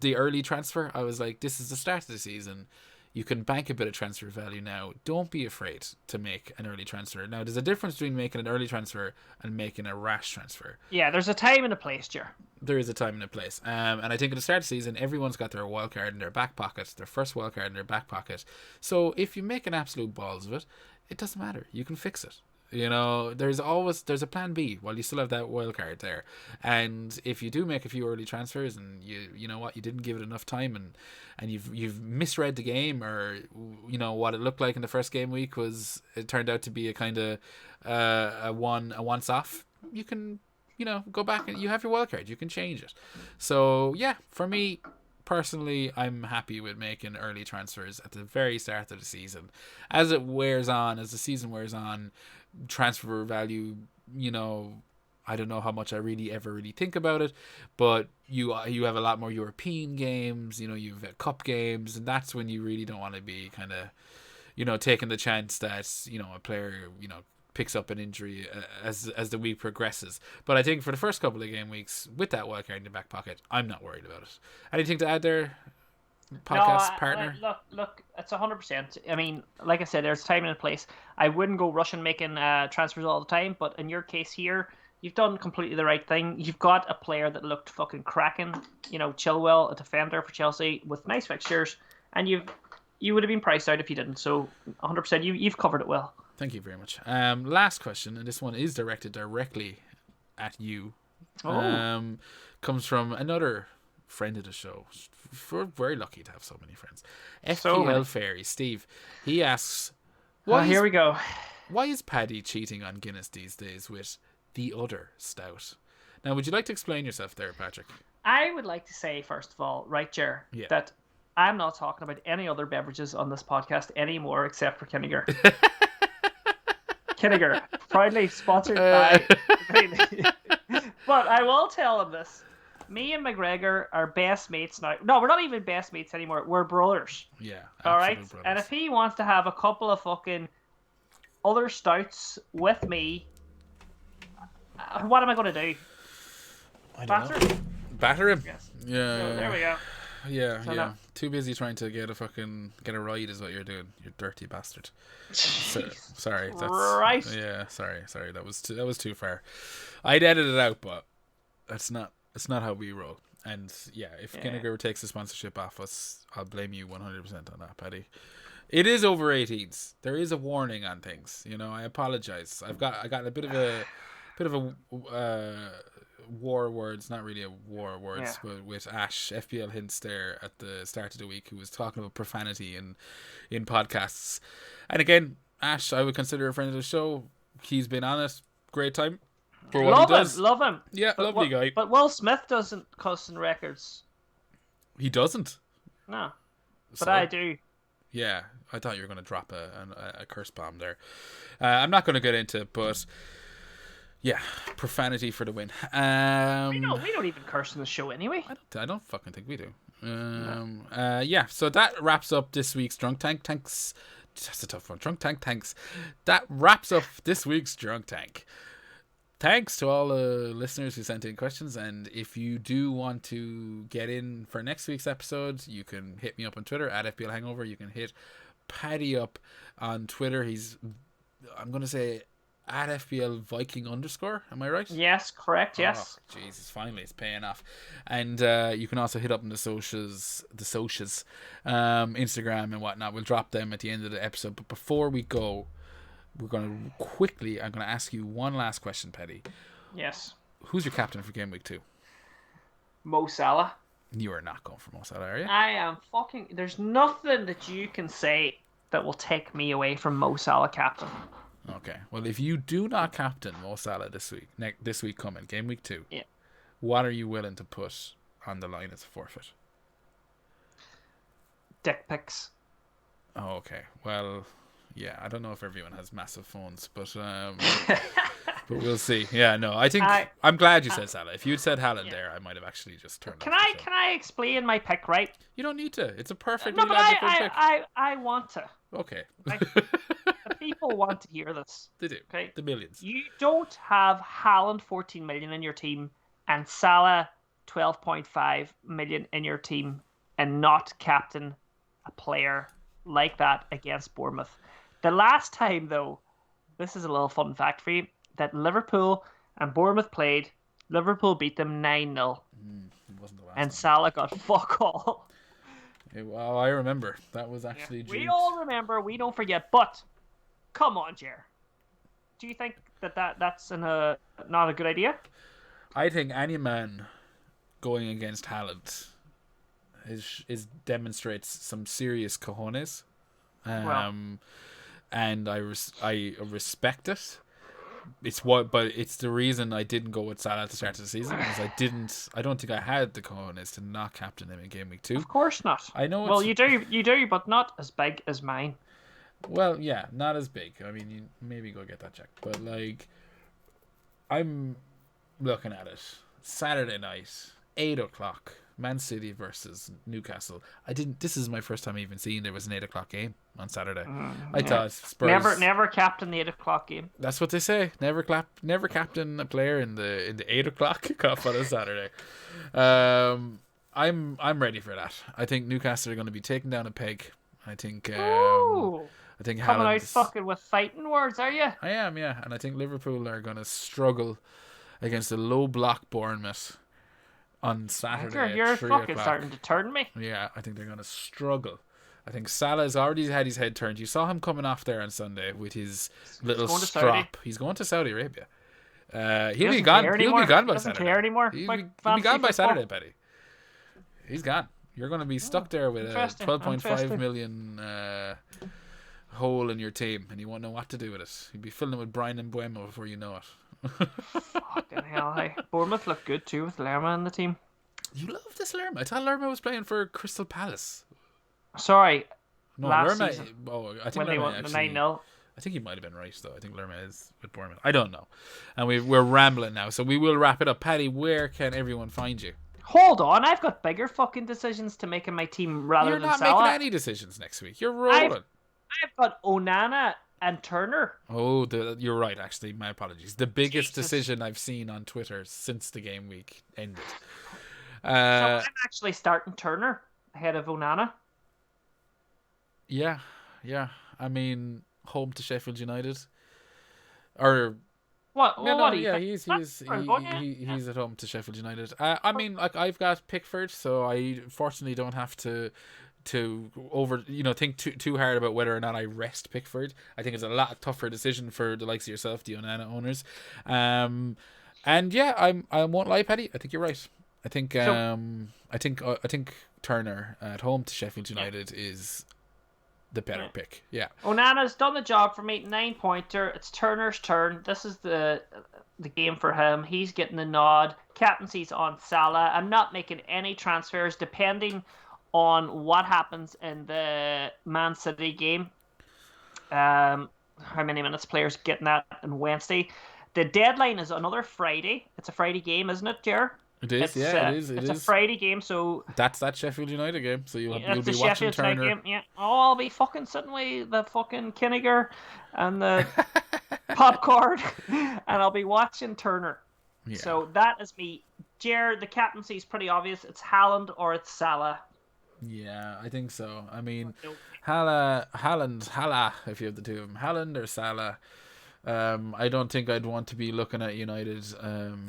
Speaker 1: the early transfer. I was like, this is the start of the season. You can bank a bit of transfer value now. Don't be afraid to make an early transfer. Now, there's a difference between making an early transfer and making a rash transfer.
Speaker 2: Yeah, there's a time and a place, Ger.
Speaker 1: There is a time and a place. And I think at the start of the season, everyone's got their wild card in their back pocket, their first wild card in their back pocket. So if you make an absolute balls of it, it doesn't matter. You can fix it. There's a plan B while you still have that wild card there. And if you do make a few early transfers and you know what, you didn't give it enough time and you've misread the game, or what it looked like in the first game week it turned out to be a kind of a once off, you can go back and you have your wild card, you can change it. So yeah, for me personally, I'm happy with making early transfers at the very start of the season. As the season wears on, transfer value, I don't know how much I ever really think about it, but you have a lot more European games, you've got cup games, and that's when you really don't want to be kind of, taking the chance that, a player, picks up an injury as the week progresses. But I think for the first couple of game weeks, with that wildcard in the back pocket, I'm not worried about it. Anything to add there, podcast partner?
Speaker 2: Look, it's 100%. I mean, like I said, there's time and a place. I wouldn't go rushing making transfers all the time, but in your case here, you've done completely the right thing. You've got a player that looked fucking cracking, Chilwell, a defender for Chelsea with nice fixtures, and you would have been priced out if you didn't. So 100%, you've covered it well.
Speaker 1: Thank you very much. Last question, and this one is directed directly at you. Comes from another friend of the show. We're very lucky to have so many friends. FPL Fairy Steve. He asks,
Speaker 2: here we go.
Speaker 1: Why is Paddy cheating on Guinness these days with the other stout? Now, would you like to explain yourself there, Patrick?
Speaker 2: I would like to say, first of all, right, Ger, that I'm not talking about any other beverages on this podcast anymore except for Kinegar. Kinegar, proudly sponsored by. But I will tell him this. Me and McGregor are best mates now. No, we're not even best mates anymore. We're brothers.
Speaker 1: Yeah.
Speaker 2: All right?
Speaker 1: Brothers.
Speaker 2: And if he wants to have a couple of fucking other stouts with me, what am I going to do?
Speaker 1: Batter him?
Speaker 2: Yes.
Speaker 1: Yeah.
Speaker 2: So, there we go.
Speaker 1: Yeah, so no. Too busy trying to get a ride is what you're doing. You dirty bastard. Sorry. That's,
Speaker 2: right.
Speaker 1: Yeah, sorry. That was too far. I'd edit it out, but that's not how we roll. And yeah, if Kinegar takes the sponsorship off us, I'll blame you 100% on that, Paddy. It is over 18s. There is a warning on things. I apologize. I got a bit of a war words, not really a war of words, but with Ash, FPL Hints there at the start of the week, who was talking about profanity in podcasts. And again, Ash, I would consider a friend of the show. He's been on it. Great time. For what he does.
Speaker 2: Love him.
Speaker 1: Yeah, lovely guy.
Speaker 2: But Will Smith doesn't cuss in records.
Speaker 1: He doesn't?
Speaker 2: No. But I do.
Speaker 1: Yeah, I thought you were going to drop a curse bomb there. I'm not going to get into it, but yeah, profanity for the win.
Speaker 2: We don't even curse in the show anyway.
Speaker 1: I don't fucking think we do. Yeah, so that wraps up this week's Drunk Tank. Thanks. That's a tough one. Drunk Tank, thanks. That wraps up this week's Drunk Tank. Thanks to all the listeners who sent in questions, and if you do want to get in for next week's episode, you can hit me up on Twitter at FPL Hangover. You can hit Paddy up on Twitter. I'm going to say at FPL Viking _. Am I right?
Speaker 2: Yes, correct. Yes.
Speaker 1: Oh, Jesus, finally it's paying off. And you can also hit up on the socials, Instagram and whatnot. We'll drop them at the end of the episode. But before we go, I'm going to ask you one last question, Paddy.
Speaker 2: Yes.
Speaker 1: Who's your captain for Game Week 2?
Speaker 2: Mo Salah.
Speaker 1: You are not going for Mo Salah, are you?
Speaker 2: I am fucking... There's nothing that you can say that will take me away from Mo Salah captain.
Speaker 1: Okay. Well, if you do not captain Mo Salah this week, this week coming, game week 2,
Speaker 2: Yeah.
Speaker 1: what are you willing to put on the line as a forfeit?
Speaker 2: Dick pics.
Speaker 1: Oh, okay. Well, yeah, I don't know if everyone has massive phones, but but we'll see. Yeah, no, I think I'm glad you said Salah. If you'd said Haaland there, I might have actually just turned
Speaker 2: Can
Speaker 1: off the
Speaker 2: I
Speaker 1: show.
Speaker 2: can I explain my pick, right?
Speaker 1: You don't need to. It's a perfectly
Speaker 2: No, but
Speaker 1: logical pick.
Speaker 2: I want to.
Speaker 1: Okay.
Speaker 2: The people want to hear this.
Speaker 1: They do.
Speaker 2: Okay.
Speaker 1: The millions.
Speaker 2: You don't have Haaland 14 million in your team and Salah 12.5 million in your team and not captain a player like that against Bournemouth. The last time, though, this is a little fun fact for you, that Liverpool and Bournemouth played, Liverpool beat them 9-0.
Speaker 1: It wasn't the last
Speaker 2: And
Speaker 1: time.
Speaker 2: Salah got fuck all.
Speaker 1: Well, I remember. That was actually
Speaker 2: We all remember, we don't forget, but come on, Ger. Do you think that's not a good idea?
Speaker 1: I think any man going against Haaland is demonstrates some serious cojones. And I respect it. But it's the reason I didn't go with Salah at the start of the season, because I don't think I had the cojones to not captain him in game week 2.
Speaker 2: Of course not.
Speaker 1: I know.
Speaker 2: Well, you do, but not as big as mine.
Speaker 1: Well, yeah, not as big. I mean, you maybe go get that checked, but like, I'm looking at it. Saturday night, 8:00, Man City versus Newcastle. This is my first time even seeing there was an 8:00 game on Saturday. I thought Spurs
Speaker 2: never captain the 8:00 game.
Speaker 1: That's what they say. Never captain a player in the 8:00 kickoff on a Saturday. I'm ready for that. I think Newcastle are going to be taking down a peg. I think
Speaker 2: coming out fucking with fighting words, are you?
Speaker 1: I am, yeah, and I think Liverpool are going to struggle against a low block Bournemouth on Saturday.
Speaker 2: You're fucking starting to turn me.
Speaker 1: Yeah, I think they're going to struggle. I think Salah's already had his head turned. You saw him coming off there on Sunday with his little strop. He's going to Saudi Arabia. He'll be gone. He'll be gone by Saturday.
Speaker 2: Care anymore.
Speaker 1: He'll be gone by Saturday, Betty. He's gone. You're going to be stuck there with a 12.5 million hole in your team, and you won't know what to do with it. You'll be filling it with Brian and Buemo before you know it.
Speaker 2: Fucking hell, hey. Bournemouth look good too with Lerma in the team.
Speaker 1: You love this Lerma. I thought Lerma was playing for Crystal Palace.
Speaker 2: Sorry.
Speaker 1: No,
Speaker 2: last
Speaker 1: Lerma.
Speaker 2: season,
Speaker 1: I think
Speaker 2: when they won the 9-0.
Speaker 1: I think he might have been right though. I think Lerma is with Bournemouth. I don't know. And we're rambling now, so we will wrap it up. Paddy, where can everyone find you?
Speaker 2: Hold on, I've got bigger fucking decisions to make in my team rather than Salah.
Speaker 1: You're not making any decisions next week. You're rolling.
Speaker 2: I've got Onana and Turner.
Speaker 1: Oh, you're right, actually. My apologies. The biggest decision I've seen on Twitter since the game week ended.
Speaker 2: So I'm actually starting Turner ahead of Onana.
Speaker 1: Yeah. I mean, home to Sheffield United. Or...
Speaker 2: What?
Speaker 1: Yeah,
Speaker 2: what
Speaker 1: he's at home to Sheffield United. I mean, like, I've got Pickford, so I fortunately don't have to think too hard about whether or not I rest Pickford. I think it's a lot tougher decision for the likes of yourself, the Onana owners. And yeah, I won't lie, Paddy. I think you're right. I think Turner at home to Sheffield United is the better pick. Yeah.
Speaker 2: Onana's done the job for me. 9-pointer. It's Turner's turn. This is the game for him. He's getting the nod. Captaincy's on Salah. I'm not making any transfers depending on what happens in the Man City game. How many minutes players getting that on Wednesday. The deadline is another Friday. It's a Friday game, isn't it, Ger?
Speaker 1: It is, it is.
Speaker 2: It's a Friday game, so...
Speaker 1: That's that Sheffield United game, so you'll be watching
Speaker 2: Sheffield
Speaker 1: Turner.
Speaker 2: Game, yeah. Oh, I'll be fucking sitting with the fucking Kinniger and the popcorn, and I'll be watching Turner. Yeah. So that is me. Ger, the captaincy is pretty obvious. It's Haaland or it's Salah.
Speaker 1: Yeah, I think so. I mean, Haaland, if you have the two of them. Haaland or Salah. I don't think I'd want to be looking at United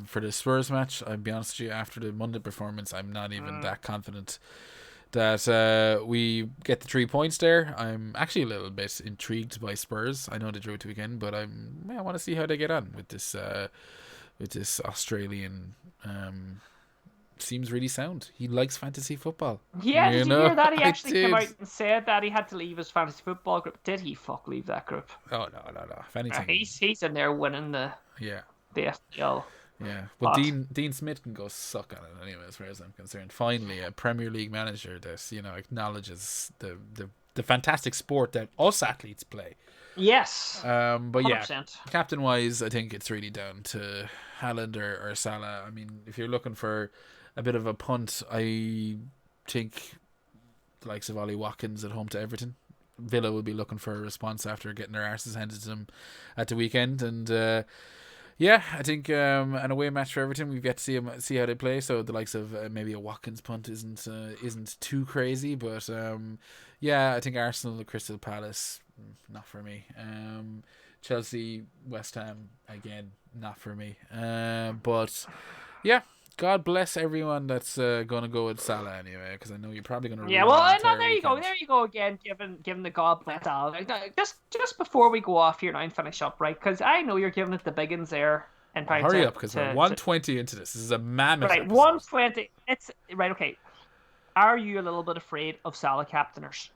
Speaker 1: for the Spurs match. I'll be honest with you, after the Monday performance, I'm not even that confident that we get the 3 points there. I'm actually a little bit intrigued by Spurs. I know they drew it weekend, but I want to see how they get on with this Australian seems really sound. He likes fantasy football.
Speaker 2: Yeah, did you hear that? He
Speaker 1: I
Speaker 2: actually came
Speaker 1: did.
Speaker 2: out and said that he had to leave his fantasy football group. Did he leave that group?
Speaker 1: Oh no. If anything,
Speaker 2: He's in there winning
Speaker 1: yeah.
Speaker 2: the FPL
Speaker 1: Yeah, but
Speaker 2: pot.
Speaker 1: Dean Smith can go suck on it anyway, as far as I'm concerned. Finally, a Premier League manager that acknowledges the fantastic sport that us athletes play.
Speaker 2: Yes.
Speaker 1: But
Speaker 2: 100%.
Speaker 1: yeah, captain wise, I think it's really down to Haaland or Salah. I mean, if you're looking for a bit of a punt, I think the likes of Ollie Watkins at home to Everton. Villa will be looking for a response after getting their arses handed to them at the weekend, and yeah, I think an away match for Everton. We've yet to see how they play. So the likes of maybe a Watkins punt isn't too crazy, but yeah, I think Arsenal, Crystal Palace, not for me. Chelsea, West Ham, again, not for me. But yeah, God bless everyone that's gonna go with Salah anyway, because I know you're probably gonna.
Speaker 2: Yeah, well, no, there you go. There you go again. Giving the God bless all. Just before we go off here now and finish up, right? Because I know you're giving it the big uns there. And
Speaker 1: hurry up, because we're 120 into this. This is a mammoth.
Speaker 2: Right,
Speaker 1: episode.
Speaker 2: 120. It's right. Okay. Are you a little bit afraid of Salah captainers?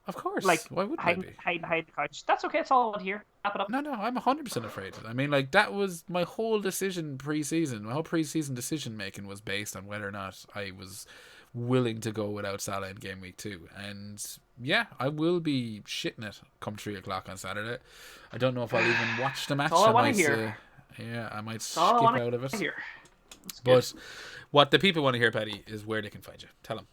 Speaker 1: Of course.
Speaker 2: Like,
Speaker 1: why would I be?
Speaker 2: Hide the couch. That's okay. It's all I want to hear. Wrap it up.
Speaker 1: No, I'm 100% afraid. I mean, like, that was my whole decision pre-season. My whole pre-season decision making was based on whether or not I was willing to go without Salah in game week 2. And yeah, I will be shitting it come 3 o'clock on Saturday. I don't know if I'll even watch the match.
Speaker 2: That's all I want to hear.
Speaker 1: Yeah, I might skip
Speaker 2: out
Speaker 1: out of it.
Speaker 2: Here.
Speaker 1: But what the people want to hear, Paddy, is where they can find you. Tell them.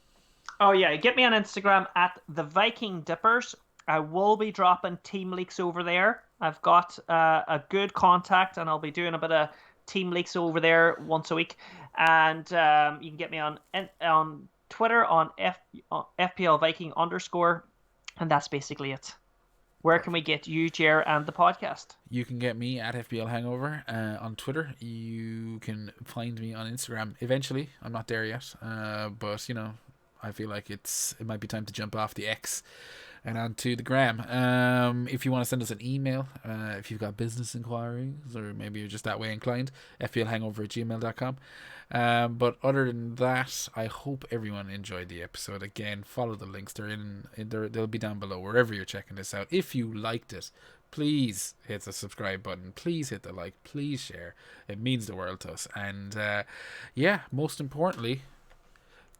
Speaker 2: Oh yeah, get me on Instagram at the Viking Dippers. I will be dropping team leaks over there. I've got a good contact, and I'll be doing a bit of team leaks over there once a week. And you can get me on Twitter on FPL Viking _, and that's basically it. Where can we get you, Ger, and the podcast?
Speaker 1: You can get me at FPL Hangover on Twitter. You can find me on Instagram eventually. I'm not there yet, but I feel like it might be time to jump off the X and onto the gram. If you want to send us an email, if you've got business inquiries, or maybe you're just that way inclined, fplhangover@gmail.com. But other than that, I hope everyone enjoyed the episode. Again, follow the links. They'll be down below wherever you're checking this out. If you liked it, please hit the subscribe button. Please hit the like. Please share. It means the world to us. And yeah, most importantly,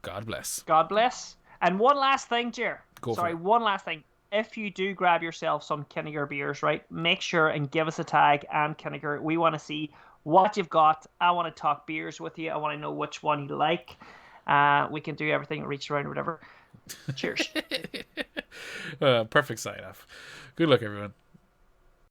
Speaker 1: God bless.
Speaker 2: God bless. And one last thing, Ger. One last thing. If you do grab yourself some Kinniger beers, right, make sure and give us a tag and Kinniger. We want to see what you've got. I want to talk beers with you. I want to know which one you like. We can do everything, reach around or whatever. Cheers.
Speaker 1: Perfect sign off. Good luck, everyone.